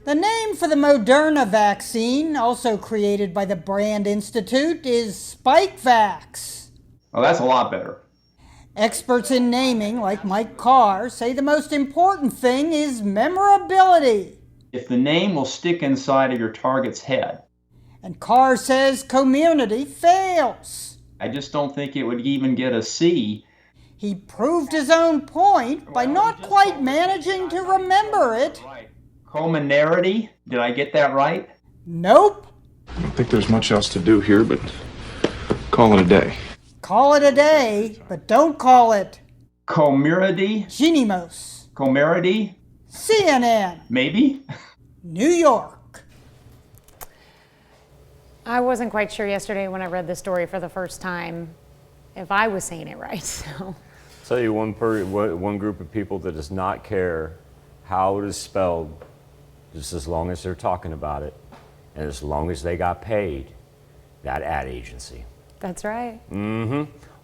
[SPEAKER 5] The name for the Moderna vaccine, also created by the Brand Institute, is Spikevax.
[SPEAKER 7] Oh, that's a lot better.
[SPEAKER 5] Experts in naming, like Mike Carr, say the most important thing is memorability.
[SPEAKER 7] If the name will stick inside of your target's head.
[SPEAKER 5] And Carr says community fails.
[SPEAKER 7] I just don't think it would even get a C.
[SPEAKER 5] He proved his own point by not quite managing to remember it.
[SPEAKER 7] Commonality? Did I get that right?
[SPEAKER 5] Nope.
[SPEAKER 8] I don't think there's much else to do here, but call it a day.
[SPEAKER 5] Call it a day, but don't call it
[SPEAKER 7] Comirity?
[SPEAKER 5] Ginimos.
[SPEAKER 7] Comirity?
[SPEAKER 5] CNN.
[SPEAKER 7] Maybe?
[SPEAKER 5] New York.
[SPEAKER 1] I wasn't quite sure yesterday when I read the story for the first time if I was saying it right. So.
[SPEAKER 3] Tell you one group of people that does not care how it is spelled, just as long as they're talking about it, and as long as they got paid, that ad agency.
[SPEAKER 1] That's right.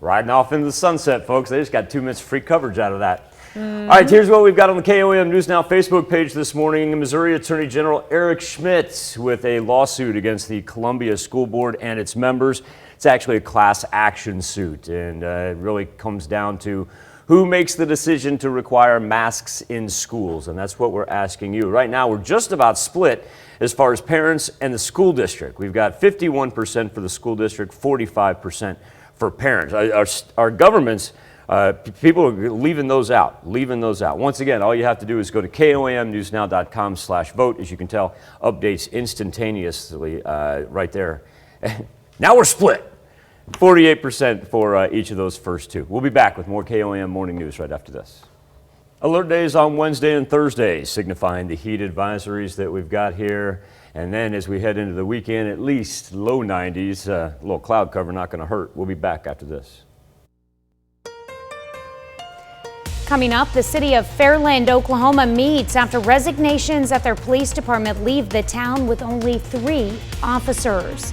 [SPEAKER 3] Riding off into the sunset, folks. They just got 2 minutes free coverage out of that. All right, here's what we've got on the KOAM News Now Facebook page this morning. Missouri Attorney General Eric Schmidt with a lawsuit against the Columbia School Board and its members. It's actually a class action suit, and it really comes down to who makes the decision to require masks in schools, and that's what we're asking you. Right now, we're just about split as far as parents and the school district. We've got 51% for the school district, 45% for parents. Our governments, people are leaving those out, Once again, all you have to do is go to komnewsnow.com/vote. As you can tell, updates instantaneously right there. Now we're split. 48% for each of those first two. We'll be back with more KOAM Morning News right after this. Alert days on Wednesday and Thursday, signifying the heat advisories that we've got here. And then as we head into the weekend, at least low 90s, a little cloud cover, not going to hurt. We'll be back after this.
[SPEAKER 1] Coming up, the city of Fairland, Oklahoma meets after resignations at their police department leave the town with only 3 officers.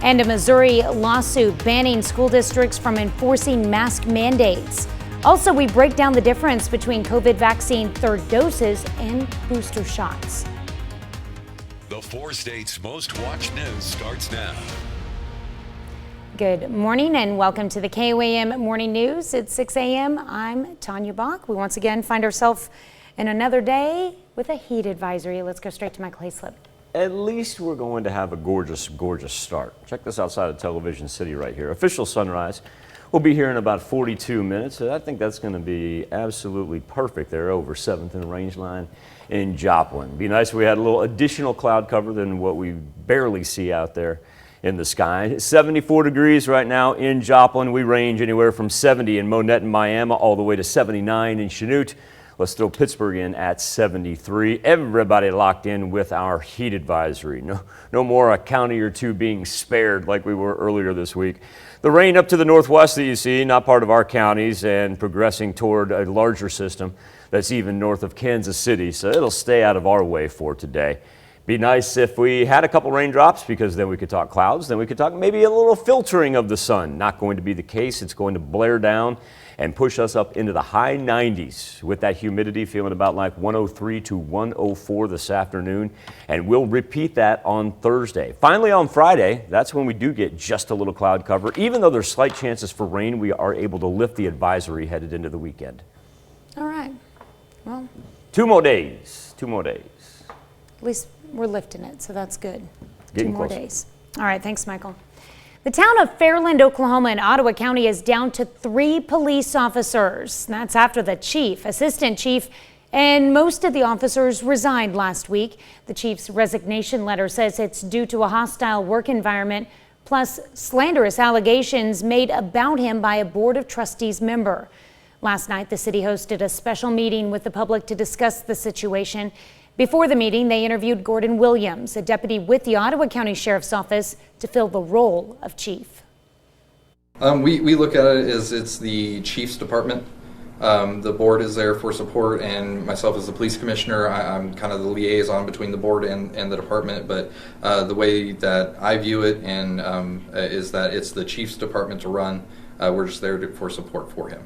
[SPEAKER 1] And a Missouri lawsuit banning school districts from enforcing mask mandates. Also, we break down the difference between COVID vaccine third doses and booster shots.
[SPEAKER 2] The 4 states' most watched news starts now.
[SPEAKER 1] Good morning and welcome to the KOAM Morning News. It's 6 a.m. I'm Tanya Bach. We once again find ourselves in another day with a heat advisory. Let's go straight to my clay slip.
[SPEAKER 3] At least we're going to have a gorgeous, gorgeous start. Check this outside of Television City right here. Official sunrise will be here in about 42 minutes. So I think that's going to be absolutely perfect there over 7th and Range Line in Joplin. Be nice if we had a little additional cloud cover than what we barely see out there in the sky. 74 degrees right now in Joplin. We range anywhere from 70 in Monette and Miami all the way to 79 in Chanute. Let's throw Pittsburgh in at 73. Everybody locked in with our heat advisory. No more a county or two being spared like we were earlier this week. The rain up to the northwest that you see, not part of our counties, and progressing toward a larger system that's even north of Kansas City, so it'll stay out of our way for today. Be nice if we had a couple raindrops, because then we could talk clouds, then we could talk maybe a little filtering of the sun. Not going to be the case. It's going to blare down and push us up into the high 90s with that humidity, feeling about like 103 to 104 this afternoon. And we'll repeat that on Thursday. Finally, on Friday, that's when we do get just a little cloud cover. Even though there's slight chances for rain, we are able to lift the advisory headed into the weekend.
[SPEAKER 1] All right. Well,
[SPEAKER 3] 2 more days. 2 more days.
[SPEAKER 1] at least we're lifting it, so that's good.
[SPEAKER 3] Getting
[SPEAKER 1] 2 more
[SPEAKER 3] closer.
[SPEAKER 1] days. All right, thanks, Michael. The town of Fairland, Oklahoma and Ottawa County is down to 3 police officers. That's after the chief, assistant chief, and most of the officers resigned last week. The chief's resignation letter says it's due to a hostile work environment, plus slanderous allegations made about him by a Board of Trustees member. Last night, the city hosted a special meeting with the public to discuss the situation. Before the meeting, they interviewed Gordon Williams, a deputy with the Ottawa County Sheriff's Office, to fill the role of chief.
[SPEAKER 4] We look at it as it's the chief's department. The board is there for support, and myself as the police commissioner, I'm kind of the liaison between the board and the department. But the way that I view it is that it's the chief's department to run. We're just there for support for him.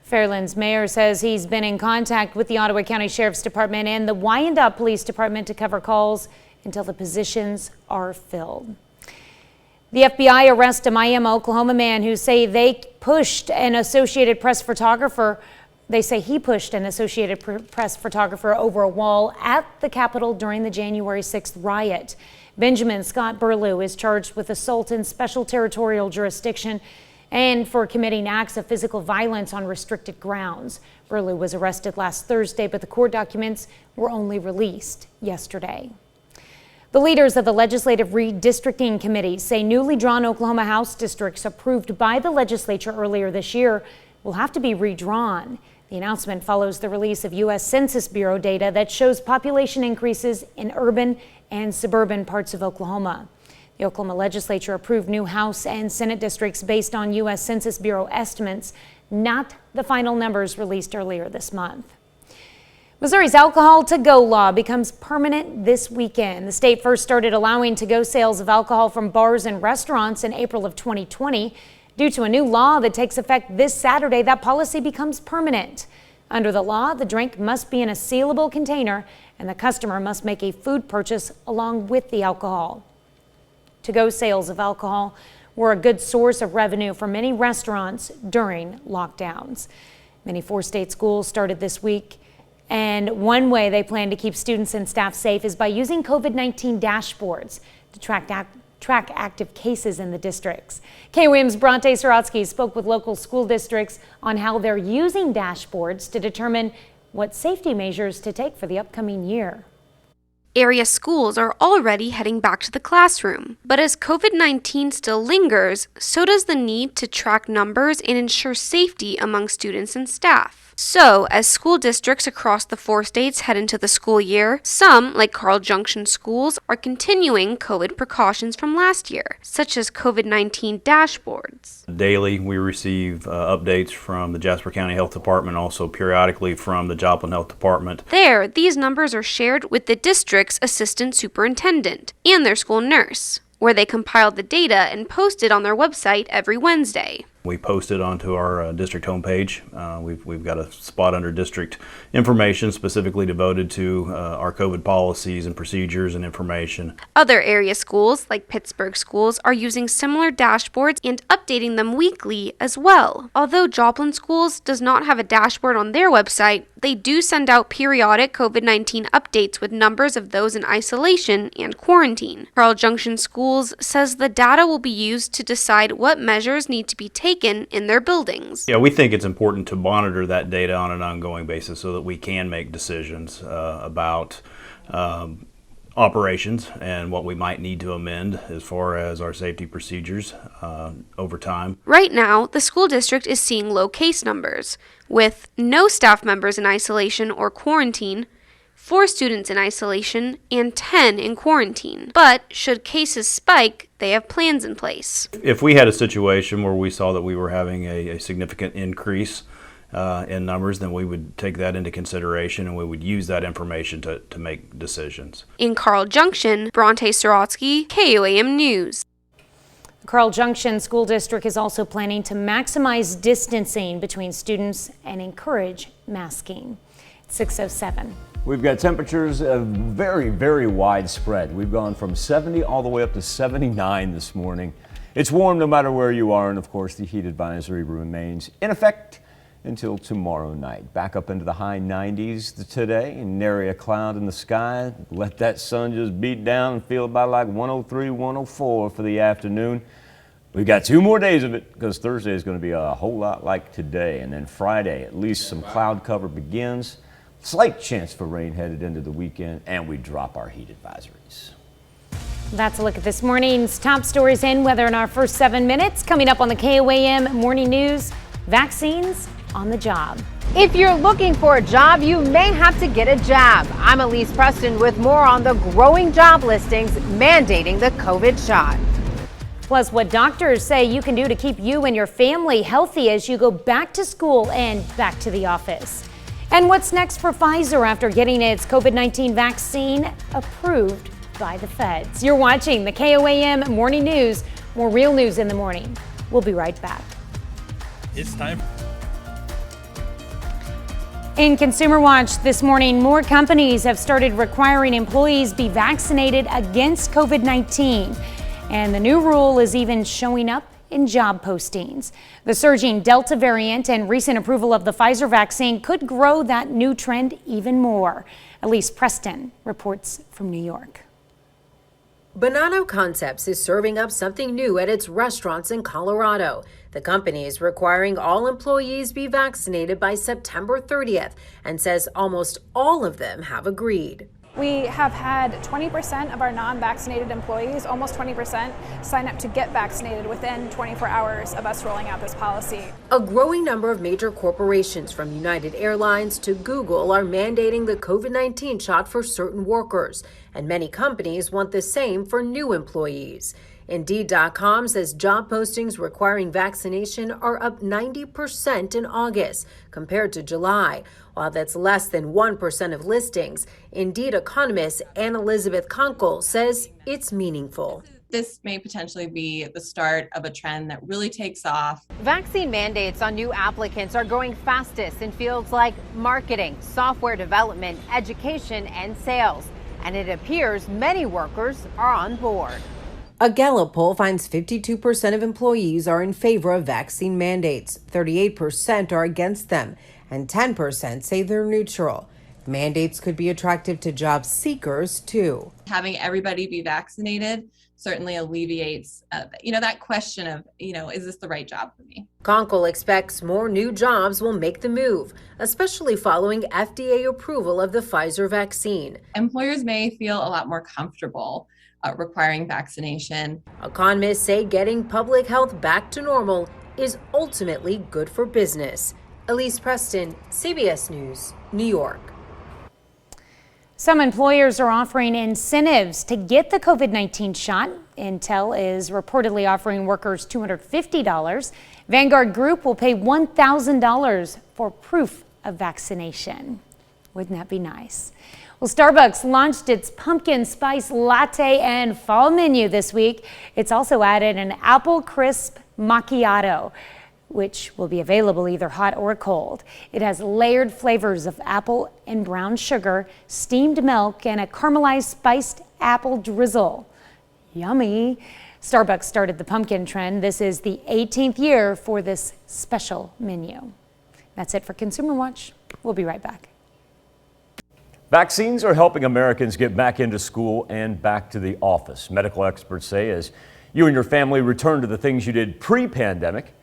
[SPEAKER 1] Fairland's mayor says he's been in contact with the Ottawa County Sheriff's Department and the Wyandotte Police Department to cover calls until the positions are filled. The FBI arrests a Miami, Oklahoma man who say they pushed an Associated Press photographer. They say he pushed an Associated Press photographer over a wall at the Capitol during the January 6th riot. Benjamin Scott Burlew is charged with assault in special territorial jurisdiction and for committing acts of physical violence on restricted grounds. Burlew was arrested last Thursday, but the court documents were only released yesterday. The leaders of the Legislative Redistricting Committee say newly drawn Oklahoma House districts approved by the legislature earlier this year will have to be redrawn. The announcement follows the release of U.S. Census Bureau data that shows population increases in urban and suburban parts of Oklahoma. The Oklahoma legislature approved new House and Senate districts based on U.S. Census Bureau estimates, not the final numbers released earlier this month. Missouri's alcohol to-go law becomes permanent this weekend. The state first started allowing to-go sales of alcohol from bars and restaurants in April of 2020. Due to a new law that takes effect this Saturday, that policy becomes permanent. Under the law, the drink must be in a sealable container and the customer must make a food purchase along with the alcohol. To-go sales of alcohol were a good source of revenue for many restaurants during lockdowns. Many four-state schools started this week, and one way they plan to keep students and staff safe is by using COVID-19 dashboards to track active cases in the districts. KOAM's Bronte Sorotsky spoke with local school districts on how they're using dashboards to determine what safety measures to take for the upcoming year.
[SPEAKER 9] Area schools are already heading back to the classroom. But as COVID-19 still lingers, so does the need to track numbers and ensure safety among students and staff. So, as school districts across the 4 states head into the school year, some, like Carl Junction schools, are continuing COVID precautions from last year, such as COVID-19 dashboards.
[SPEAKER 14] Daily, we receive updates from the Jasper County Health Department, also periodically from the Joplin Health Department.
[SPEAKER 9] There, these numbers are shared with the district's assistant superintendent and their school nurse, where they compiled the data and post it on their website every Wednesday.
[SPEAKER 14] We post it onto our district homepage. We've got a spot under district information specifically devoted to our COVID policies and procedures and information.
[SPEAKER 9] Other area schools, like Pittsburgh schools, are using similar dashboards and updating them weekly as well. Although Joplin Schools does not have a dashboard on their website, they do send out periodic COVID-19 updates with numbers of those in isolation and quarantine. Carl Junction Schools says the data will be used to decide what measures need to be taken in their buildings.
[SPEAKER 14] Yeah, we think it's important to monitor that data on an ongoing basis so that we can make decisions about operations and what we might need to amend as far as our safety procedures over time.
[SPEAKER 9] Right now, the school district is seeing low case numbers, with no staff members in isolation or quarantine, 4 students in isolation, and 10 in quarantine. But should cases spike, they have plans in place.
[SPEAKER 14] If we had a situation where we saw that we were having a significant increase in numbers, then we would take that into consideration and we would use that information to make decisions.
[SPEAKER 9] In Carl Junction, Bronte Sorotsky, KOAM News.
[SPEAKER 1] The Carl Junction School District is also planning to maximize distancing between students and encourage masking. It's 6:07.
[SPEAKER 3] We've got temperatures very, very widespread. We've gone from 70 all the way up to 79 this morning. It's warm no matter where you are, and of course the heat advisory remains in effect until tomorrow night. Back up into the high 90s today, and nary a cloud in the sky. Let that sun just beat down and feel about like 103, 104 for the afternoon. We've got 2 more days of it because Thursday is going to be a whole lot like today, and then Friday at least some cloud cover begins. Slight chance for rain headed into the weekend, and we drop our heat advisories.
[SPEAKER 1] That's a look at this morning's top stories and weather in our first 7 minutes. Coming up on the KOAM Morning News, vaccines on the job.
[SPEAKER 10] If you're looking for a job, you may have to get a jab. I'm Elise Preston with more on the growing job listings mandating the COVID shot.
[SPEAKER 1] Plus, what doctors say you can do to keep you and your family healthy as you go back to school and back to the office. And what's next for Pfizer after getting its COVID-19 vaccine approved by the feds? You're watching the KOAM Morning News. More real news in the morning. We'll be right back.
[SPEAKER 13] It's time.
[SPEAKER 1] In Consumer Watch this morning, more companies have started requiring employees be vaccinated against COVID-19. And the new rule is even showing up in job postings. The surging Delta variant and recent approval of the Pfizer vaccine could grow that new trend even more. Elise Preston reports from New York.
[SPEAKER 11] Bonanno Concepts is serving up something new at its restaurants in Colorado. The company is requiring all employees be vaccinated by September 30th and says almost all of them have agreed.
[SPEAKER 12] We have had 20% of our non-vaccinated employees, almost 20%, sign up to get vaccinated within 24 hours of us rolling out this policy.
[SPEAKER 11] A growing number of major corporations, from United Airlines to Google, are mandating the COVID-19 shot for certain workers, and many companies want the same for new employees. Indeed.com says job postings requiring vaccination are up 90% in August compared to July. While that's less than 1% of listings, Indeed economist Anne Elizabeth Kunkel says it's meaningful.
[SPEAKER 16] This may potentially be the start of a trend that really takes off.
[SPEAKER 10] Vaccine mandates on new applicants are growing fastest in fields like marketing, software development, education, and sales. And it appears many workers are on board.
[SPEAKER 11] A Gallup poll finds 52% of employees are in favor of vaccine mandates, 38% are against them, and 10% say they're neutral. Mandates could be attractive to job seekers, too.
[SPEAKER 16] Having everybody be vaccinated certainly alleviates, that question of, is this the right job for me?
[SPEAKER 11] Kunkel expects more new jobs will make the move, especially following FDA approval of the Pfizer vaccine.
[SPEAKER 16] Employers may feel a lot more comfortable requiring vaccination.
[SPEAKER 11] Economists say getting public health back to normal is ultimately good for business. Elise Preston, CBS News, New York.
[SPEAKER 1] Some employers are offering incentives to get the COVID-19 shot. Intel is reportedly offering workers $250. Vanguard Group will pay $1,000 for proof of vaccination. Wouldn't that be nice? Well, Starbucks launched its pumpkin spice latte and fall menu this week. It's also added an apple crisp macchiato, which will be available either hot or cold. It has layered flavors of apple and brown sugar, steamed milk, and a caramelized spiced apple drizzle. Yummy. Starbucks started the pumpkin trend. This is the 18th year for this special menu. That's it for Consumer Watch. We'll be right back.
[SPEAKER 3] Vaccines are helping Americans get back into school and back to the office. Medical experts say as you and your family return to the things you did pre-pandemic,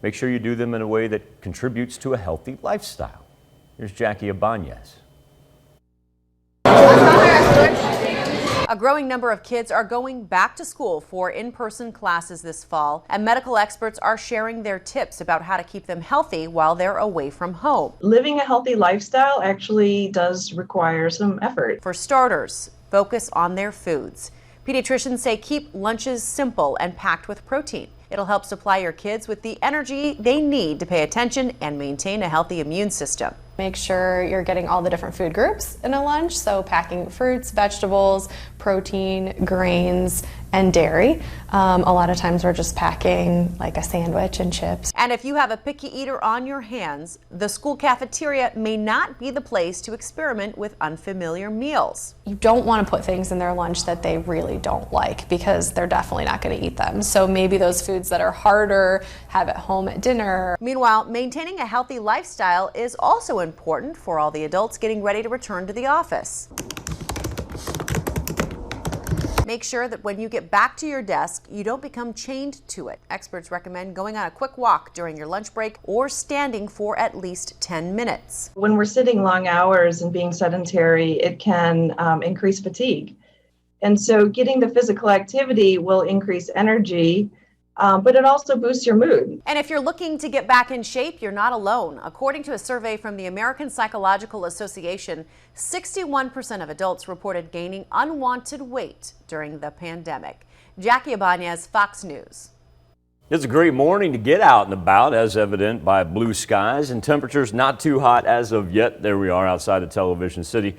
[SPEAKER 3] make sure you do them in a way that contributes to a healthy lifestyle. Here's Jackie Ibanez.
[SPEAKER 24] A growing number of kids are going back to school for in-person classes this fall, and medical experts are sharing their tips about how to keep them healthy while they're away from home.
[SPEAKER 25] Living a healthy lifestyle actually does require some effort.
[SPEAKER 24] For starters, focus on their foods. Pediatricians say keep lunches simple and packed with protein. It'll help supply your kids with the energy they need to pay attention and maintain a healthy immune system.
[SPEAKER 26] Make sure you're getting all the different food groups in a lunch, so packing fruits, vegetables, protein, grains, and dairy. A lot of times we're just packing like a sandwich and chips.
[SPEAKER 24] And if you have a picky eater on your hands, the school cafeteria may not be the place to experiment with unfamiliar meals.
[SPEAKER 26] You don't want to put things in their lunch that they really don't like, because they're definitely not going to eat them. So maybe those foods that are harder, have at home at dinner.
[SPEAKER 24] Meanwhile, maintaining a healthy lifestyle is also important for all the adults getting ready to return to the office. Make sure that when you get back to your desk, you don't become chained to it. Experts recommend going on a quick walk during your lunch break or standing for at least 10 minutes.
[SPEAKER 25] When we're sitting long hours and being sedentary, it can increase fatigue. And so getting the physical activity will increase energy, but it also boosts your mood.
[SPEAKER 24] And if you're looking to get back in shape, you're not alone. According to a survey from the American Psychological Association, 61% of adults reported gaining unwanted weight during the pandemic. Jackie Ibanez, Fox News.
[SPEAKER 3] It's a great morning to get out and about, as evident by blue skies and temperatures not too hot as of yet. There we are outside of Television City.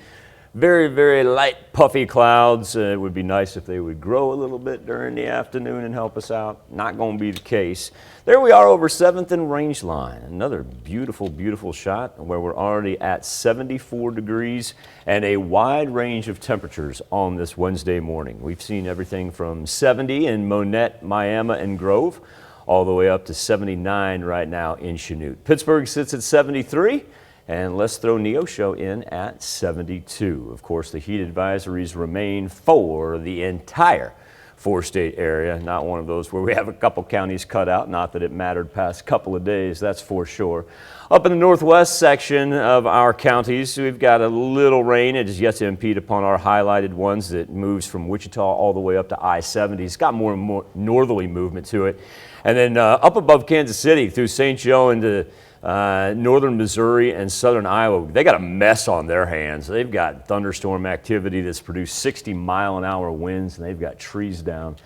[SPEAKER 3] Very, very light, puffy clouds. It would be nice if they would grow a little bit during the afternoon and help us out. Not going to be the case. There we are over 7th and Rangeline. Another beautiful, beautiful shot where we're already at 74 degrees and a wide range of temperatures on this Wednesday morning. We've seen everything from 70 in Monette, Miami, and Grove, all the way up to 79 right now in Chanute. Pittsburgh sits at 73. And let's throw Neosho in at 72. Of course, the heat advisories remain for the entire four-state area, not one of those where we have a couple counties cut out, not that it mattered past couple of days, that's for sure. Up in the northwest section of our counties, we've got a little rain. It is yet to impede upon our highlighted ones that moves from Wichita all the way up to I-70. It's got more and more northerly movement to it. And then up above Kansas City through St. Joe into northern Missouri and southern Iowa, they got a mess on their hands. They've got thunderstorm activity that's produced 60-mile-an-hour winds, and they've got trees down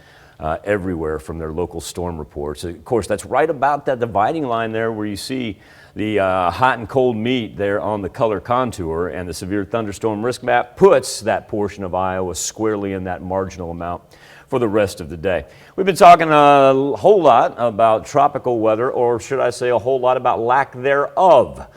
[SPEAKER 3] everywhere from their local storm reports. Of course, that's right about that dividing line there where you see the hot and cold meet there on the color contour, and the severe thunderstorm risk map puts that portion of Iowa squarely in that marginal amount for the rest of the day. We've been talking a whole lot about tropical weather, or should I say a whole lot about lack thereof.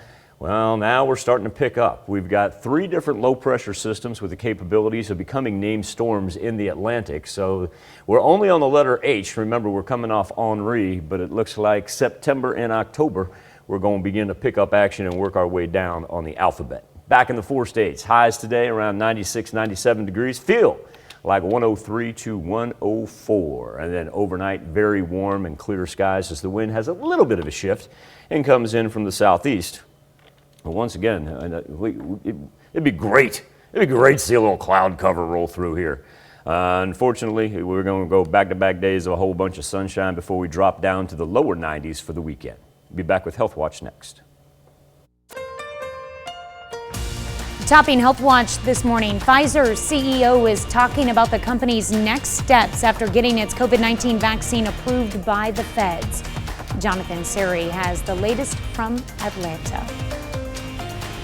[SPEAKER 3] Well, now we're starting to pick up. We've got 3 different low pressure systems with the capabilities of becoming named storms in the Atlantic. So we're only on the letter H. Remember, we're coming off Henri, but it looks like September and October, we're going to begin to pick up action and work our way down on the alphabet. Back in the 4 states, highs today around 96, 97 degrees. Feel like 103 to 104. And then overnight, very warm and clear skies as the wind has a little bit of a shift and comes in from the southeast. But once again, it'd be great. It'd be great to see a little cloud cover roll through here. Unfortunately, we're going to go back-to-back days of a whole bunch of sunshine before we drop down to the lower 90s for the weekend. Be back with Healthwatch next.
[SPEAKER 1] Topping Healthwatch this morning, Pfizer's CEO is talking about the company's next steps after getting its COVID-19 vaccine approved by the feds. Jonathan Siri has the latest from Atlanta.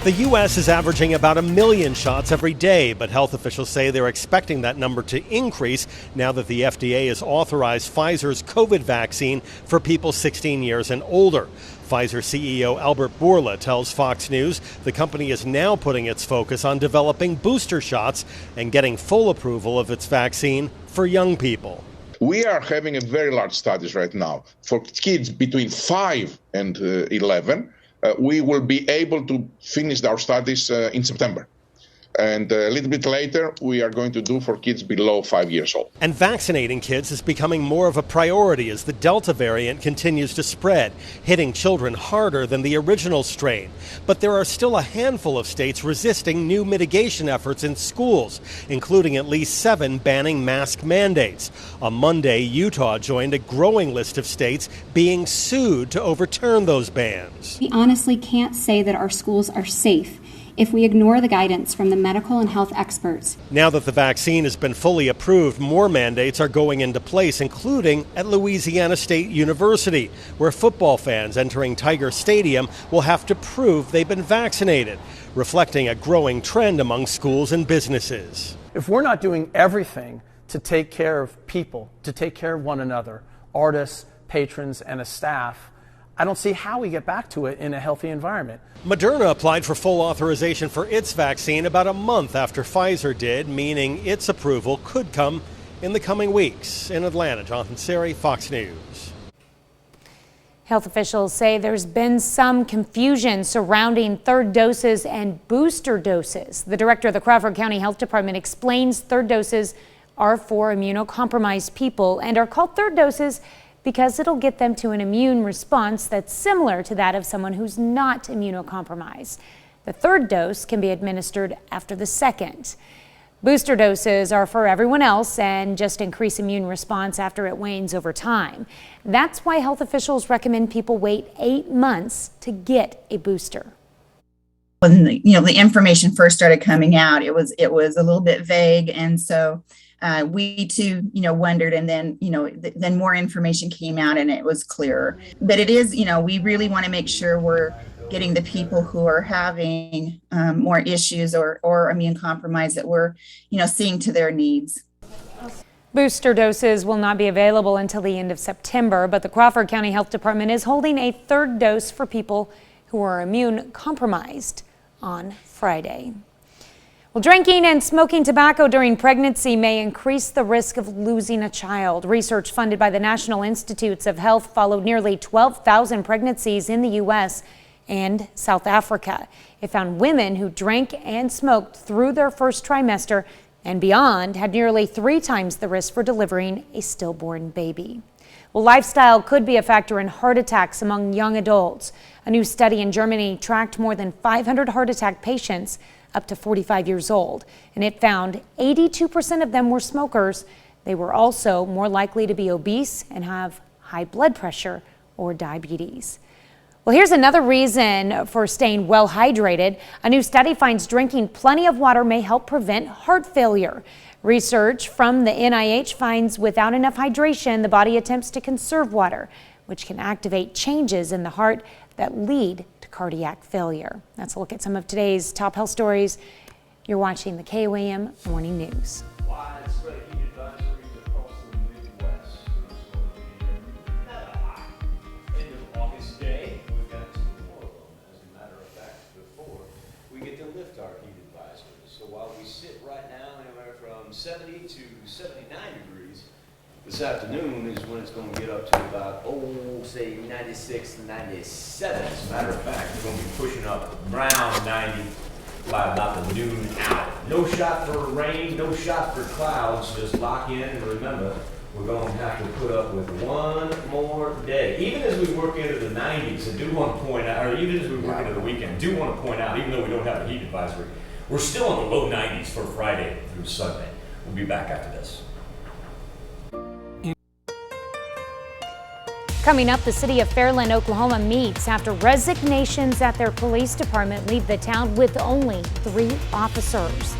[SPEAKER 15] The U.S. is averaging about 1 million shots every day, but health officials say they're expecting that number to increase now that the FDA has authorized Pfizer's COVID vaccine for people 16 years and older. Pfizer CEO Albert Bourla tells Fox News the company is now putting its focus on developing booster shots and getting full approval of its vaccine for young people.
[SPEAKER 8] We are having a very large studies right now. For kids between 5 and 11, we will be able to finish our studies in September. And a little bit later, we are going to do for kids below 5 years old.
[SPEAKER 15] And vaccinating kids is becoming more of a priority as the Delta variant continues to spread, hitting children harder than the original strain. But there are still a handful of states resisting new mitigation efforts in schools, including at least 7 banning mask mandates. On Monday, Utah joined a growing list of states being sued to overturn those bans.
[SPEAKER 17] We honestly can't say that our schools are safe if we ignore the guidance from the medical and health experts.
[SPEAKER 15] Now that the vaccine has been fully approved, more mandates are going into place, including at Louisiana State University, where football fans entering Tiger Stadium will have to prove they've been vaccinated, reflecting a growing trend among schools and businesses.
[SPEAKER 18] If we're not doing everything to take care of people, to take care of one another, artists, patrons, and a staff, I don't see how we get back to it in a healthy environment.
[SPEAKER 15] Moderna applied for full authorization for its vaccine about a month after Pfizer did, meaning its approval could come in the coming weeks. In Atlanta, Jonathan Siri, Fox News.
[SPEAKER 1] Health officials say there's been some confusion surrounding third doses and booster doses. The director of the Crawford County Health Department explains third doses are for immunocompromised people and are called third doses because it'll get them to an immune response that's similar to that of someone who's not immunocompromised. The third dose can be administered after the second. Booster doses are for everyone else and just increase immune response after it wanes over time. That's why health officials recommend people wait 8 months to get a booster.
[SPEAKER 19] When the information first started coming out, it was a little bit vague, and so we too, wondered, and then, then more information came out and it was clearer. But it is, we really want to make sure we're getting the people who are having more issues or immune compromise that we're, seeing to their needs.
[SPEAKER 1] Booster doses will not be available until the end of September, but the Crawford County Health Department is holding a third dose for people who are immune compromised on Friday. Well, drinking and smoking tobacco during pregnancy may increase the risk of losing a child. Research funded by the National Institutes of Health followed nearly 12,000 pregnancies in the U.S. and South Africa. It found women who drank and smoked through their first trimester and beyond had nearly 3 times the risk for delivering a stillborn baby. Well, lifestyle could be a factor in heart attacks among young adults. A new study in Germany tracked more than 500 heart attack patients up to 45 years old, and it found 82% of them were smokers. They were also more likely to be obese and have high blood pressure or diabetes. Well, here's another reason for staying well hydrated. A new study finds drinking plenty of water may help prevent heart failure. Research from the NIH finds without enough hydration, the body attempts to conserve water, which can activate changes in the heart that lead to cardiac failure. Let's look at some of today's top health stories. You're watching the KOAM Morning News.
[SPEAKER 3] Our heat advisories. So while we sit right now anywhere from 70 to 79 degrees, this afternoon is when it's going to get up to about, say 96 to 97. As a matter of fact, we're going to be pushing up around 90 by about the noon hour. No shot for rain, no shot for clouds. Just lock in and remember, we're going to have to put up with one more day. Even as we work into the 90s, I do want to point out, or even as we work into the weekend, do want to point out, even though we don't have a heat advisory, we're still in the low 90s for Friday through Sunday. We'll be back after this.
[SPEAKER 1] Coming up, the city of Fairland, Oklahoma meets after resignations at their police department leave the town with only 3 officers.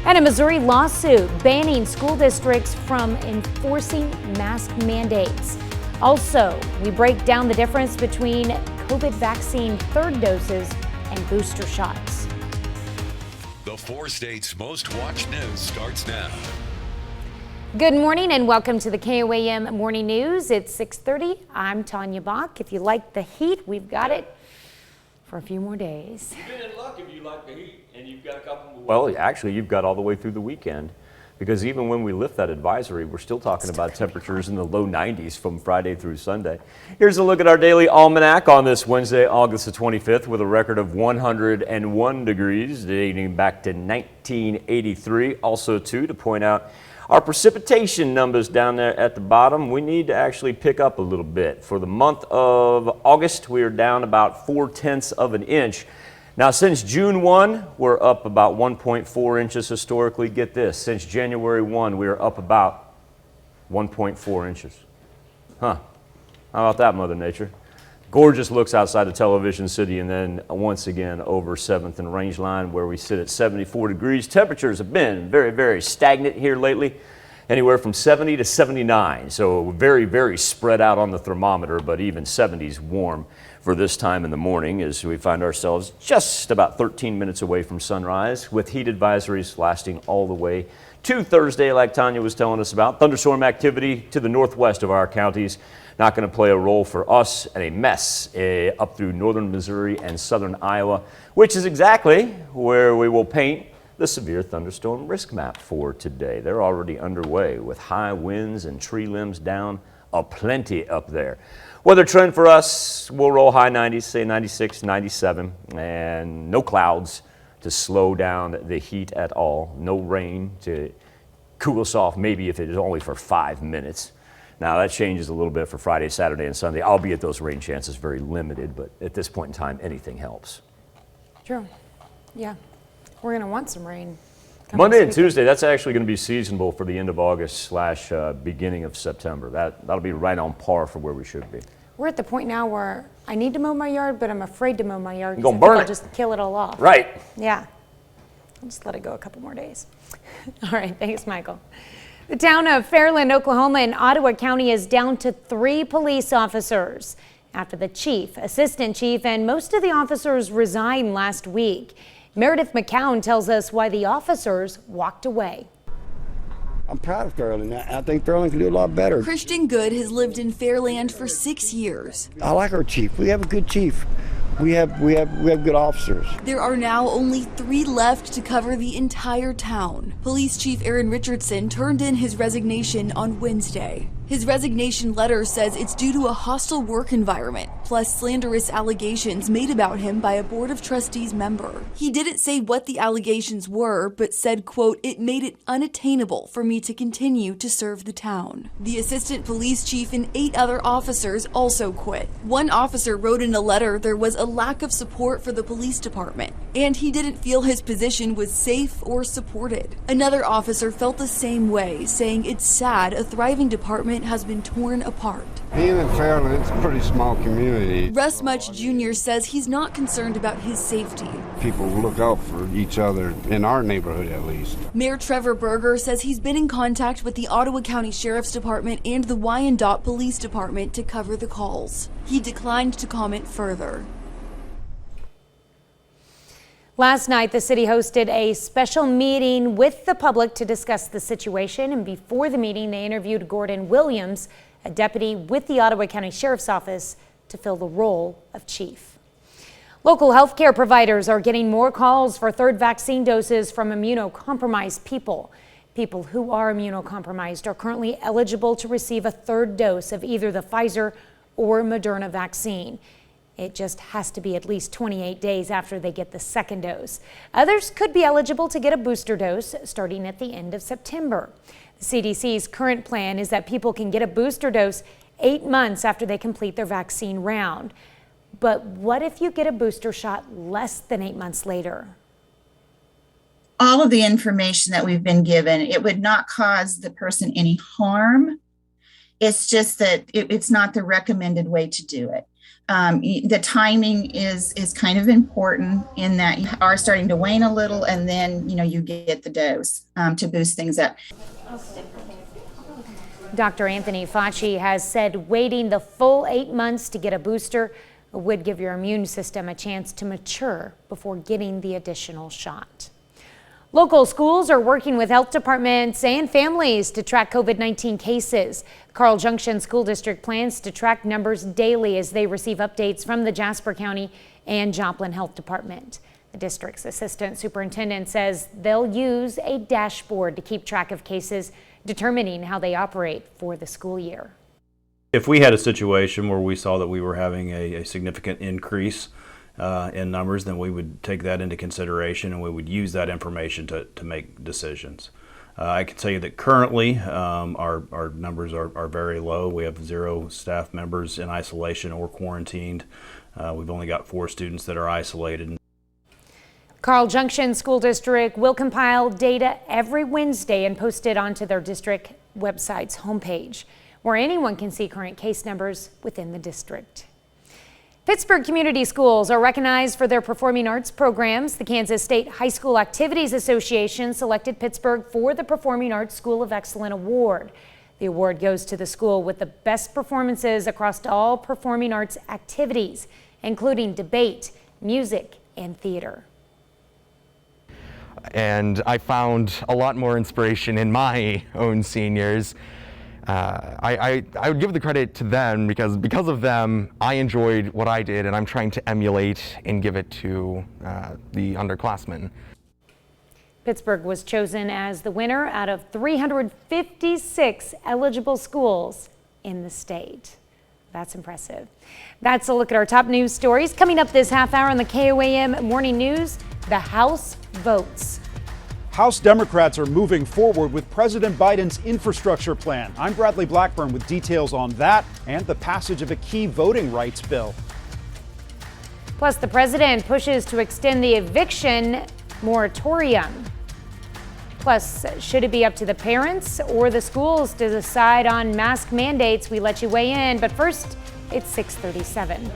[SPEAKER 1] And a Missouri lawsuit banning school districts from enforcing mask mandates. Also, we break down the difference between COVID vaccine third doses and booster shots.
[SPEAKER 2] The 4 states' most watched news starts now.
[SPEAKER 1] Good morning and welcome to the KOAM Morning News. It's 6:30. I'm Tanya Bach. If you like the heat, we've got it for a few more days.
[SPEAKER 3] You've been in luck if you like the heat and you've got a couple more. Well, actually, you've got all the way through the weekend, because even when we lift that advisory, we're still talking about temperatures in the low 90s from Friday through Sunday. Here's a look at our daily almanac on this Wednesday, August the 25th, with a record of 101 degrees dating back to 1983. Also, too, to point out our precipitation numbers down there at the bottom, we need to actually pick up a little bit. For the month of August, we are down about 0.4 of an inch. Now, since June 1, we're up about 1.4 inches historically. Get this, since January 1, we are up about 1.4 inches. Huh, how about that, Mother Nature? Gorgeous looks outside the television city, and then once again over 7th and Rangeline, where we sit at 74 degrees. Temperatures have been very, very stagnant here lately, anywhere from 70 to 79. So very, very spread out on the thermometer, but even 70s warm for this time in the morning, as we find ourselves just about 13 minutes away from sunrise, with heat advisories lasting all the way to Thursday, like Tanya was telling us about. Thunderstorm activity to the northwest of our counties. Not going to play a role for us, and a mess up through northern Missouri and southern Iowa, which is exactly where we will paint the severe thunderstorm risk map for today. They're already underway with high winds and tree limbs down aplenty up there. Weather trend for us, we'll roll high 90s, say 96, 97, and no clouds to slow down the heat at all. No rain to cool us off, maybe if it is only for 5 minutes. Now, that changes a little bit for Friday, Saturday, and Sunday, albeit those rain chances very limited, but at this point in time, anything helps.
[SPEAKER 1] True. Yeah. We're going to want some rain.
[SPEAKER 3] Monday and Tuesday, that's actually going to be seasonable for the end of August / beginning of September. That'll be right on par for where we should be.
[SPEAKER 1] We're at the point now where I need to mow my yard, but I'm afraid to mow my yard
[SPEAKER 3] because
[SPEAKER 1] I'll just kill it all off.
[SPEAKER 3] Right.
[SPEAKER 1] Yeah. I'll just let it go a couple more days. All right. Thanks, Michael. The town of Fairland, Oklahoma in Ottawa County is down to 3 police officers after the chief, assistant chief, and most of the officers resigned last week. Meredith McCown tells us why the officers walked away.
[SPEAKER 6] I'm proud of Fairland. I think Fairland can do a lot better.
[SPEAKER 7] Christian Good has lived in Fairland for 6 years.
[SPEAKER 6] I like our chief. We have a good chief. We have good officers.
[SPEAKER 7] There are now only 3 left to cover the entire town. Police Chief Aaron Richardson turned in his resignation on Wednesday. His resignation letter says it's due to a hostile work environment, plus slanderous allegations made about him by a Board of Trustees member. He didn't say what the allegations were, but said, quote, "It made it unattainable for me to continue to serve the town." The assistant police chief and 8 other officers also quit. One officer wrote in a letter there was a lack of support for the police department, and he didn't feel his position was safe or supported. Another officer felt the same way, saying it's sad a thriving department has been torn apart.
[SPEAKER 6] Being in Fairland, it's a pretty small community.
[SPEAKER 7] Russ Much Jr. says he's not concerned about his safety.
[SPEAKER 6] People look out for each other, in our neighborhood at least.
[SPEAKER 7] Mayor Trevor Berger says he's been in contact with the Ottawa County Sheriff's Department and the Wyandotte Police Department to cover the calls. He declined to comment further.
[SPEAKER 1] Last night, the city hosted a special meeting with the public to discuss the situation, and before the meeting, they interviewed Gordon Williams, a deputy with the Ottawa County Sheriff's Office, to fill the role of chief. Local healthcare providers are getting more calls for third vaccine doses from immunocompromised people. People who are immunocompromised are currently eligible to receive a third dose of either the Pfizer or Moderna vaccine. It just has to be at least 28 days after they get the second dose. Others could be eligible to get a booster dose starting at the end of September. The CDC's current plan is that people can get a booster dose 8 months after they complete their vaccine round. But what if you get a booster shot less than 8 months later?
[SPEAKER 19] All of the information that we've been given, it would not cause the person any harm. It's just that it's not the recommended way to do it. The timing is kind of important in that you are starting to wane a little, and then you get the dose to boost things up.
[SPEAKER 1] Dr. Anthony Fauci has said waiting the full 8 months to get a booster would give your immune system a chance to mature before getting the additional shot. Local schools are working with health departments and families to track COVID-19 cases. Carl Junction School District plans to track numbers daily as they receive updates from the Jasper County and Joplin Health Department. The district's assistant superintendent says they'll use a dashboard to keep track of cases, determining how they operate for the school year.
[SPEAKER 14] If we had a situation where we saw that we were having a significant increase in numbers, then we would take that into consideration and we would use that information to make decisions. I can tell you that currently our numbers are very low. We have 0 staff members in isolation or quarantined. We've only got 4 students that are isolated.
[SPEAKER 1] Carl Junction School District will compile data every Wednesday and post it onto their district website's homepage, where anyone can see current case numbers within the district. Pittsburgh Community Schools are recognized for their performing arts programs. The Kansas State High School Activities Association selected Pittsburgh for the Performing Arts School of Excellence Award. The award goes to the school with the best performances across all performing arts activities, including debate, music, and theater.
[SPEAKER 20] And I found a lot more inspiration in my own seniors. I would give the credit to them because of them, I enjoyed what I did, and I'm trying to emulate and give it to the underclassmen.
[SPEAKER 1] Pittsburgh was chosen as the winner out of 356 eligible schools in the state. That's impressive. That's a look at our top news stories. Coming up this half hour on the KOAM Morning News, the House votes.
[SPEAKER 21] House Democrats are moving forward with President Biden's infrastructure plan. I'm Bradley Blackburn with details on that and the passage of a key voting rights bill.
[SPEAKER 1] Plus, the president pushes to extend the eviction moratorium. Plus, should it be up to the parents or the schools to decide on mask mandates? We let you weigh in, but first, it's 6:37.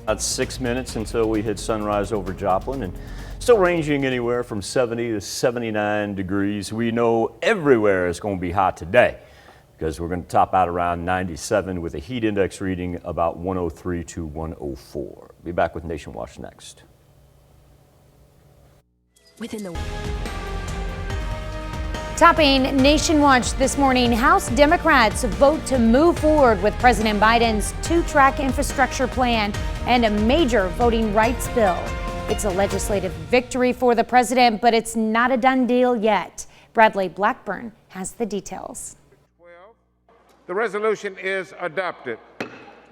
[SPEAKER 3] That's 6 minutes until we hit sunrise over Joplin, and still ranging anywhere from 70 to 79 degrees. We know everywhere is going to be hot today. because we're going to top out around 97 with a heat index reading about 103 to 104. Be back with Nation Watch next.
[SPEAKER 1] Topping Nation Watch this morning, House Democrats vote to move forward with President Biden's two-track infrastructure plan and a major voting rights bill. It's a legislative victory for the president, but it's not a done deal yet. Bradley Blackburn has the details.
[SPEAKER 4] The resolution is adopted.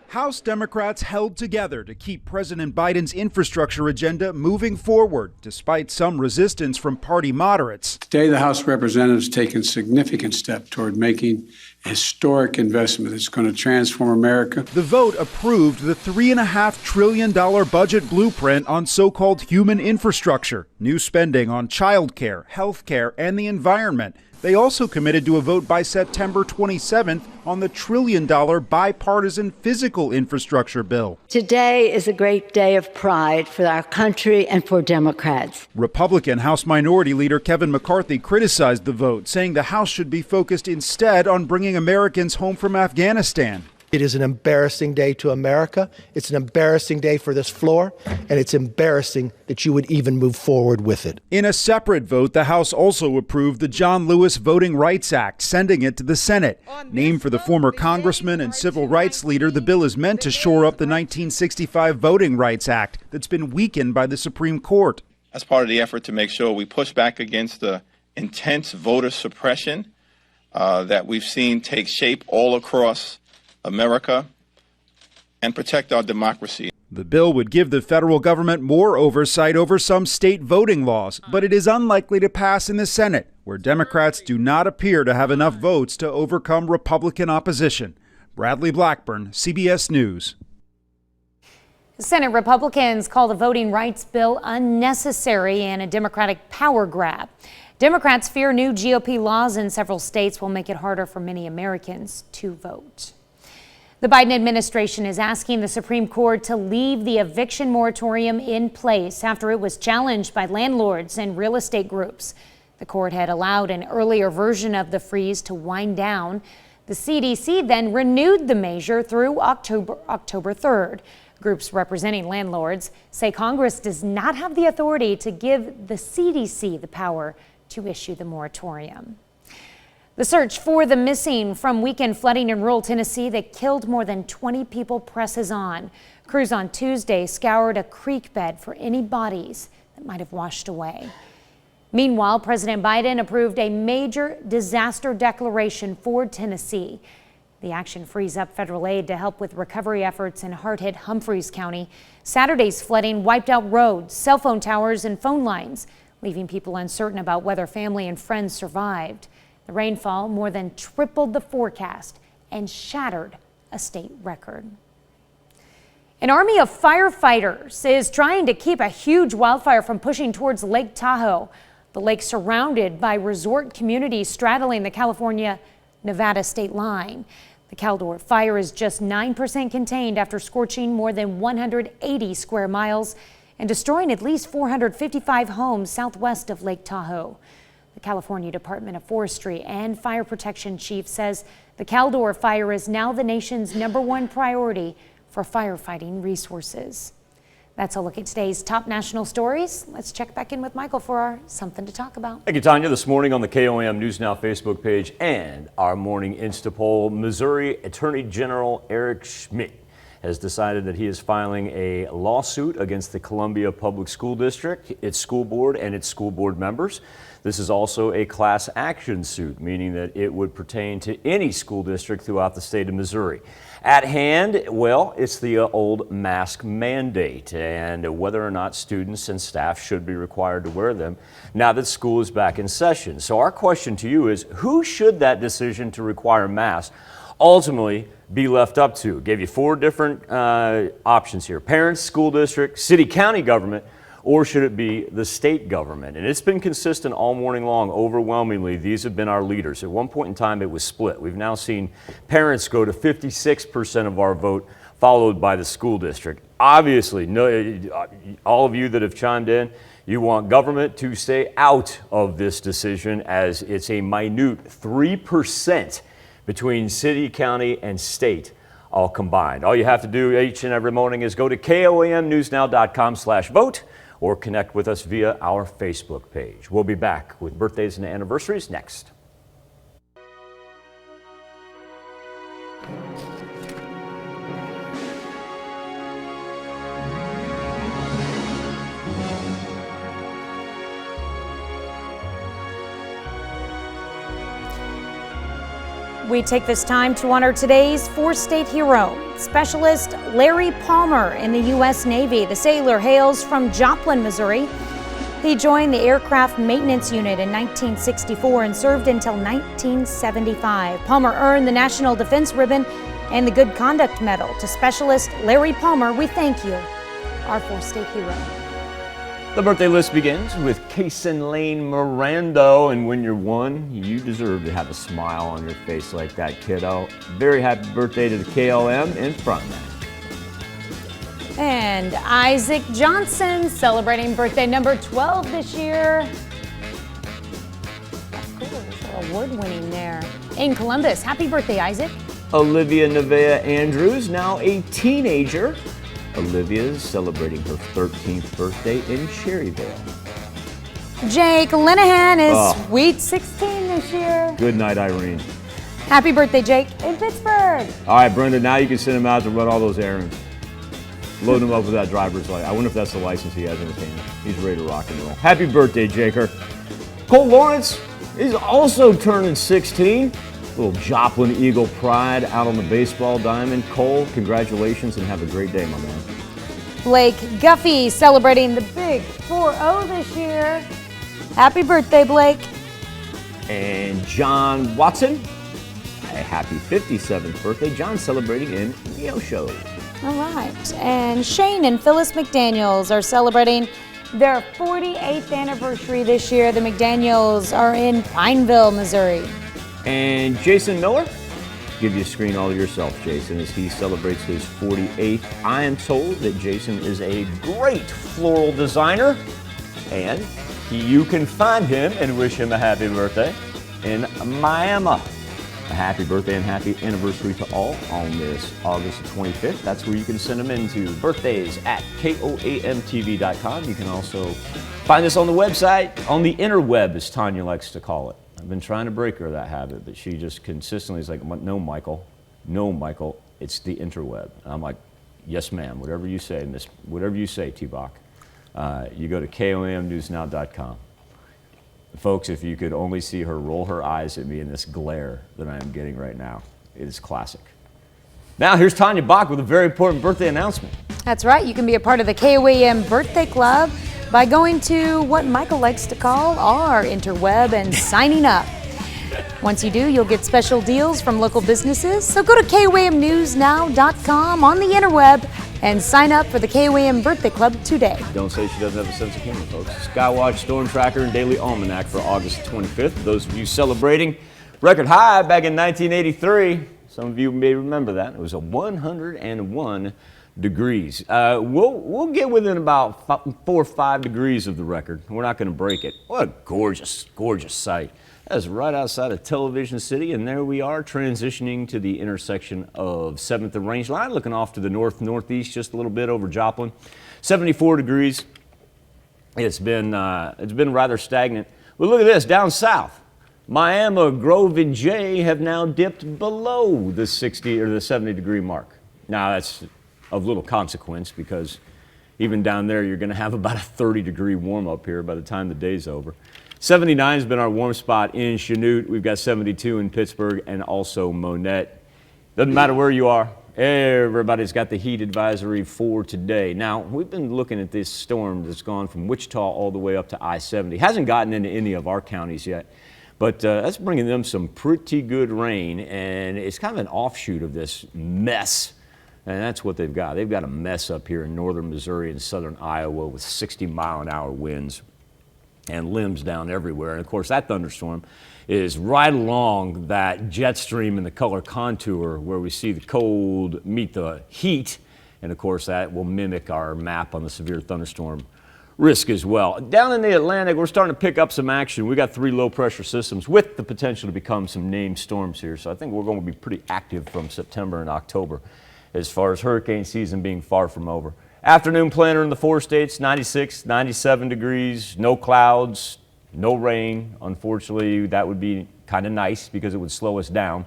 [SPEAKER 21] House Democrats held together to keep President Biden's infrastructure agenda moving forward, despite some resistance from party moderates.
[SPEAKER 5] Today, the House of Representatives has taken significant step toward making a historic investment that's going to transform America.
[SPEAKER 21] The vote approved the $3.5 trillion budget blueprint on so-called human infrastructure, new spending on childcare, health care, and the environment. They also committed to a vote by September 27th on the $1 trillion bipartisan physical infrastructure bill.
[SPEAKER 9] Today is a great day of pride for our country and for Democrats.
[SPEAKER 21] Republican House Minority Leader Kevin McCarthy criticized the vote, saying the House should be focused instead on bringing Americans home from Afghanistan.
[SPEAKER 13] It is an embarrassing day to America. It's an embarrassing day for this floor, and it's embarrassing that you would even move forward with it.
[SPEAKER 21] In a separate vote, the House also approved the John Lewis Voting Rights Act, sending it to the Senate. Named for the former congressman and civil rights leader, the bill is meant to shore up the 1965 Voting Rights Act that's been weakened by the Supreme Court.
[SPEAKER 22] As part of the effort to make sure we push back against the intense voter suppression that we've seen take shape all across America and protect our democracy.
[SPEAKER 21] The bill would give the federal government more oversight over some state voting laws, but it is unlikely to pass in the Senate, where Democrats do not appear to have enough votes to overcome Republican opposition. Bradley Blackburn, CBS News.
[SPEAKER 1] Senate Republicans call the voting rights bill unnecessary and a Democratic power grab. Democrats fear new GOP laws in several states will make it harder for many Americans to vote. The Biden administration is asking the Supreme Court to leave the eviction moratorium in place after it was challenged by landlords and real estate groups. The court had allowed an earlier version of the freeze to wind down. The CDC then renewed the measure through October 3rd. Groups representing landlords say Congress does not have the authority to give the CDC the power to issue the moratorium. The search for the missing from weekend flooding in rural Tennessee that killed more than 20 people presses on. Crews on Tuesday scoured a creek bed for any bodies that might have washed away. Meanwhile, President Biden approved a major disaster declaration for Tennessee. The action frees up federal aid to help with recovery efforts in hard-hit Humphreys County. Saturday's flooding wiped out roads, cell phone towers, and phone lines, leaving people uncertain about whether family and friends survived. The rainfall more than tripled the forecast and shattered a state record. An army of firefighters is trying to keep a huge wildfire from pushing towards Lake Tahoe. The lake surrounded by resort communities straddling the California-Nevada state line. The Caldor fire is just 9% contained after scorching more than 180 square miles and destroying at least 455 homes southwest of Lake Tahoe. The California Department of Forestry and Fire Protection Chief says the Caldor fire is now the nation's #1 priority for firefighting resources. That's a look at today's top national stories. Let's check back in with Michael for our Something to Talk About.
[SPEAKER 3] Thank you, Tanya. This morning on the KOAM News Now Facebook page and our morning Insta poll, Missouri Attorney General Eric Schmidt has decided that he is filing a lawsuit against the Columbia Public School District, its school board, and its school board members. This is also a class action suit, meaning that it would pertain to any school district throughout the state of Missouri. At hand, well, it's the old mask mandate and whether or not students and staff should be required to wear them now that school is back in session. So our question to you is, who should that decision to require masks ultimately be left up to? Gave you 4 different options here: parents, school district, city, county government, or should it be the state government? And it's been consistent all morning long. Overwhelmingly, these have been our leaders. At one point in time, it was split. We've now seen parents go to 56% of our vote, followed by the school district. Obviously, all of you that have chimed in, you want government to stay out of this decision, as it's a minute 3% between city, county, and state all combined. All you have to do each and every morning is go to KOAMnewsnow.com/vote or connect with us via our Facebook page. We'll be back with birthdays and anniversaries next.
[SPEAKER 1] We take this time to honor today's four-state hero, Specialist Larry Palmer in the U.S. Navy. The sailor hails from Joplin, Missouri. He joined the Aircraft Maintenance Unit in 1964 and served until 1975. Palmer earned the National Defense Ribbon and the Good Conduct Medal. To Specialist Larry Palmer, we thank you, our four-state hero.
[SPEAKER 3] The birthday list begins with Kason Lane Mirando, and when you're one, you deserve to have a smile on your face like that, kiddo. Very happy birthday to the KLM in frontman.
[SPEAKER 1] And Isaac Johnson celebrating birthday number 12 this year. That's cool, there's a little award-winning there. In Columbus, happy birthday, Isaac.
[SPEAKER 3] Olivia Nevaeh Andrews, now a teenager. Olivia is celebrating her 13th birthday in Cherryvale.
[SPEAKER 1] Jake Linehan is sweet 16 this year.
[SPEAKER 3] Good night, Irene.
[SPEAKER 1] Happy birthday, Jake, in Pittsburgh.
[SPEAKER 3] All right, Brenda, now you can send him out to run all those errands. Load him up with that driver's license. I wonder if that's the license he has in his hand. He's ready to rock and roll. Happy birthday, Jaker. Cole Lawrence is also turning 16. Little Joplin Eagle pride out on the baseball diamond. Cole, congratulations and have a great day, my man.
[SPEAKER 1] Blake Guffey celebrating the big 4-0 this year. Happy birthday, Blake.
[SPEAKER 3] And John Watson, a happy 57th birthday. John celebrating in Neosho.
[SPEAKER 1] All right. And Shane and Phyllis McDaniels are celebrating their 48th anniversary this year. The McDaniels are in Pineville, Missouri.
[SPEAKER 3] And Jason Miller, give you a screen all to yourself, Jason, as he celebrates his 48th. I am told that Jason is a great floral designer, and you can find him and wish him a happy birthday in Miami. A happy birthday and happy anniversary to all on this August 25th. That's where you can send them into birthdays@KOAMTV.com. You can also find us on the website, on the interweb, as Tanya likes to call it. I've been trying to break her of that habit, but she just consistently is like, no, Michael, it's the interweb. And I'm like, yes, ma'am, whatever you say, miss, whatever you say, T-Bach. You go to KOAMnewsnow.com. Folks, if you could only see her roll her eyes at me in this glare that I am getting right now, it is classic. Now, here's Tanya Bach with a very important birthday announcement.
[SPEAKER 1] That's right. You can be a part of the KOAM Birthday Club by going to what Michael likes to call our interweb and signing up. Once you do, you'll get special deals from local businesses. So go to KOAMnewsnow.com on the interweb and sign up for the KOAM Birthday Club today.
[SPEAKER 3] Don't say she doesn't have a sense of humor, folks. Skywatch, Storm Tracker, and Daily Almanac for August 25th. Those of you celebrating record high back in 1983. Some of you may remember that. It was a 101 degrees. We'll get within about 4 or 5 degrees of the record. We're not going to break it. What a gorgeous, gorgeous sight. That's right outside of Television City, and there we are transitioning to the intersection of 7th and Range Line, looking off to the northeast just a little bit over Joplin. 74 degrees. It's been rather stagnant. But look at this, down south. Miami, Grove, and Jay have now dipped below the 60 or the 70 degree mark. Now that's of little consequence because even down there you're going to have about a 30 degree warm up here by the time the day's over. 79 has been our warm spot in Chanute. We've got 72 in Pittsburgh and also Monette. Doesn't matter where you are. Everybody's got the heat advisory for today. Now, we've been looking at this storm that's gone from Wichita all the way up to I-70. Hasn't gotten into any of our counties yet, but that's bringing them some pretty good rain, and it's kind of an offshoot of this mess. And that's what they've got. They've got a mess up here in northern Missouri and southern Iowa with 60-mile-an-hour winds and limbs down everywhere. And of course, that thunderstorm is right along that jet stream in the color contour where we see the cold meet the heat. And of course, that will mimic our map on the severe thunderstorm risk as well. Down in the Atlantic, we're starting to pick up some action. We got 3 low-pressure systems with the potential to become some named storms here. So I think we're going to be pretty active from September and October as far as hurricane season being far from over. Afternoon planner in the 4 states, 96, 97 degrees, no clouds, no rain. Unfortunately, that would be kind of nice because it would slow us down.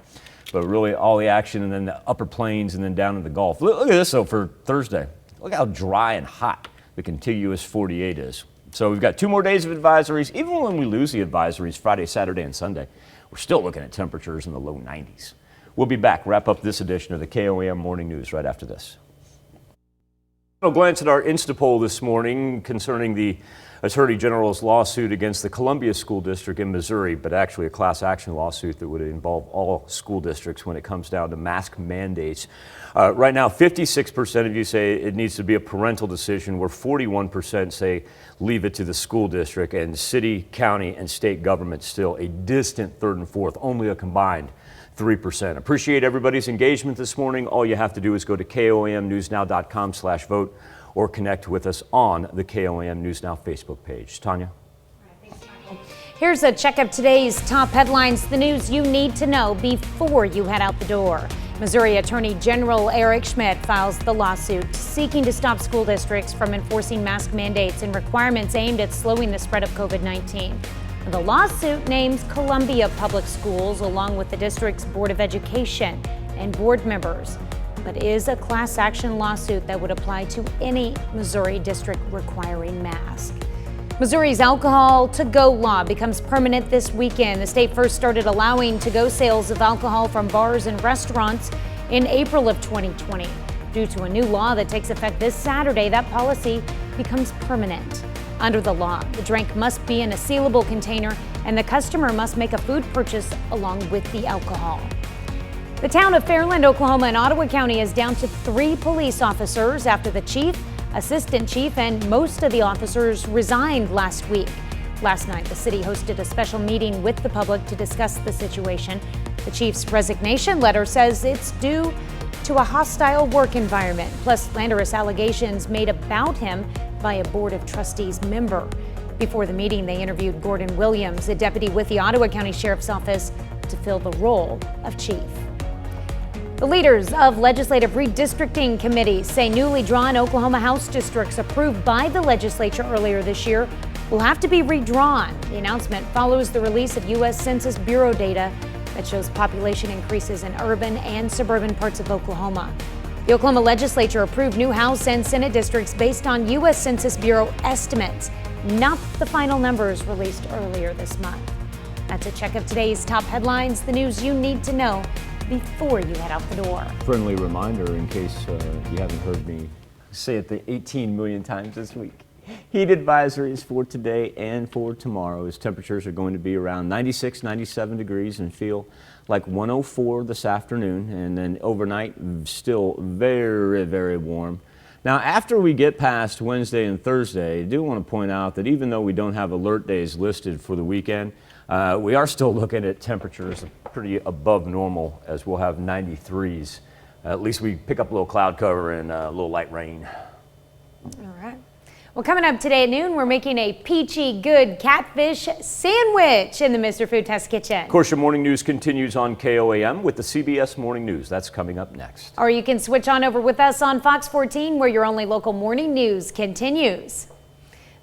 [SPEAKER 3] But really all the action and then the upper plains and then down in the Gulf. Look at this though for Thursday. Look how dry and hot the contiguous 48 is. So we've got 2 more days of advisories. Even when we lose the advisories Friday, Saturday, and Sunday, we're still looking at temperatures in the low 90s. We'll be back, wrap up this edition of the KOAM Morning News right after this. A glance at our Insta poll this morning concerning the Attorney General's lawsuit against the Columbia School District in Missouri, but actually a class action lawsuit that would involve all school districts when it comes down to mask mandates. Right now, 56% of you say it needs to be a parental decision, where 41% say leave it to the school district, and city, county, and state government still a distant third and fourth, only a combined 3%. Appreciate everybody's engagement this morning. All you have to do is go to KOAMnewsnow.com/vote or connect with us on the KOAM News Now Facebook page. Tanya?
[SPEAKER 1] Here's a check of today's top headlines, the news you need to know before you head out the door. Missouri Attorney General Eric Schmidt files the lawsuit seeking to stop school districts from enforcing mask mandates and requirements aimed at slowing the spread of COVID-19. The lawsuit names Columbia Public Schools along with the district's Board of Education and board members, but is a class action lawsuit that would apply to any Missouri district requiring masks. Missouri's alcohol to-go law becomes permanent this weekend. The state first started allowing to-go sales of alcohol from bars and restaurants in April of 2020. Due to a new law that takes effect this Saturday, that policy becomes permanent. Under the law, the drink must be in a sealable container and the customer must make a food purchase along with the alcohol. The town of Fairland, Oklahoma in Ottawa County is down to 3 police officers after the chief, assistant chief, and most of the officers resigned last week. Last night, the city hosted a special meeting with the public to discuss the situation. The chief's resignation letter says it's due to a hostile work environment, plus slanderous allegations made about him by a Board of Trustees member. Before the meeting, they interviewed Gordon Williams, a deputy with the Ottawa County Sheriff's Office, to fill the role of chief. The leaders of legislative redistricting committees say newly drawn Oklahoma House districts approved by the legislature earlier this year will have to be redrawn. The announcement follows the release of U.S. Census Bureau data that shows population increases in urban and suburban parts of Oklahoma. The Oklahoma legislature approved new House and Senate districts based on U.S. Census Bureau estimates, not the final numbers released earlier this month. That's a check of today's top headlines, the news you need to know before you head out the door.
[SPEAKER 3] Friendly reminder in case you haven't heard me say it the 18 million times this week. Heat advisories for today and for tomorrow as temperatures are going to be around 96, 97 degrees and feel like 104 this afternoon, and then overnight still very, very warm. Now, after we get past Wednesday and Thursday, I do want to point out that even though we don't have alert days listed for the weekend, we are still looking at temperatures pretty above normal, as we'll have 93s. At least we pick up a little cloud cover and a little light rain.
[SPEAKER 1] All right. Well, coming up today at noon, we're making a peachy good catfish sandwich in the Mr. Food Test Kitchen.
[SPEAKER 3] Of course, your morning news continues on KOAM with the CBS Morning News. That's coming up next.
[SPEAKER 1] Or you can switch on over with us on Fox 14, where your only local morning news continues.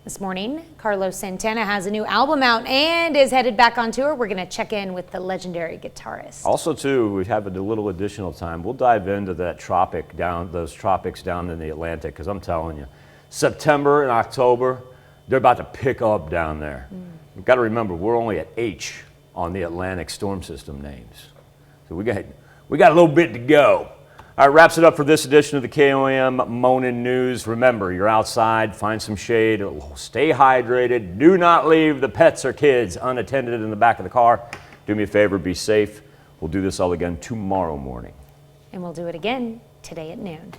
[SPEAKER 1] This morning, Carlos Santana has a new album out and is headed back on tour. We're going to check in with the legendary guitarist.
[SPEAKER 3] Also, too, we have a little additional time. We'll dive into those tropics down in the Atlantic, because I'm telling you, September and October, they're about to pick up down there. You've got to remember, we're only at H on the Atlantic storm system names. So we got a little bit to go. All right, wraps it up for this edition of the KOAM Morning News. Remember, you're outside, find some shade, stay hydrated, do not leave the pets or kids unattended in the back of the car. Do me a favor, be safe. We'll do this all again tomorrow morning.
[SPEAKER 1] And we'll do it again today at noon.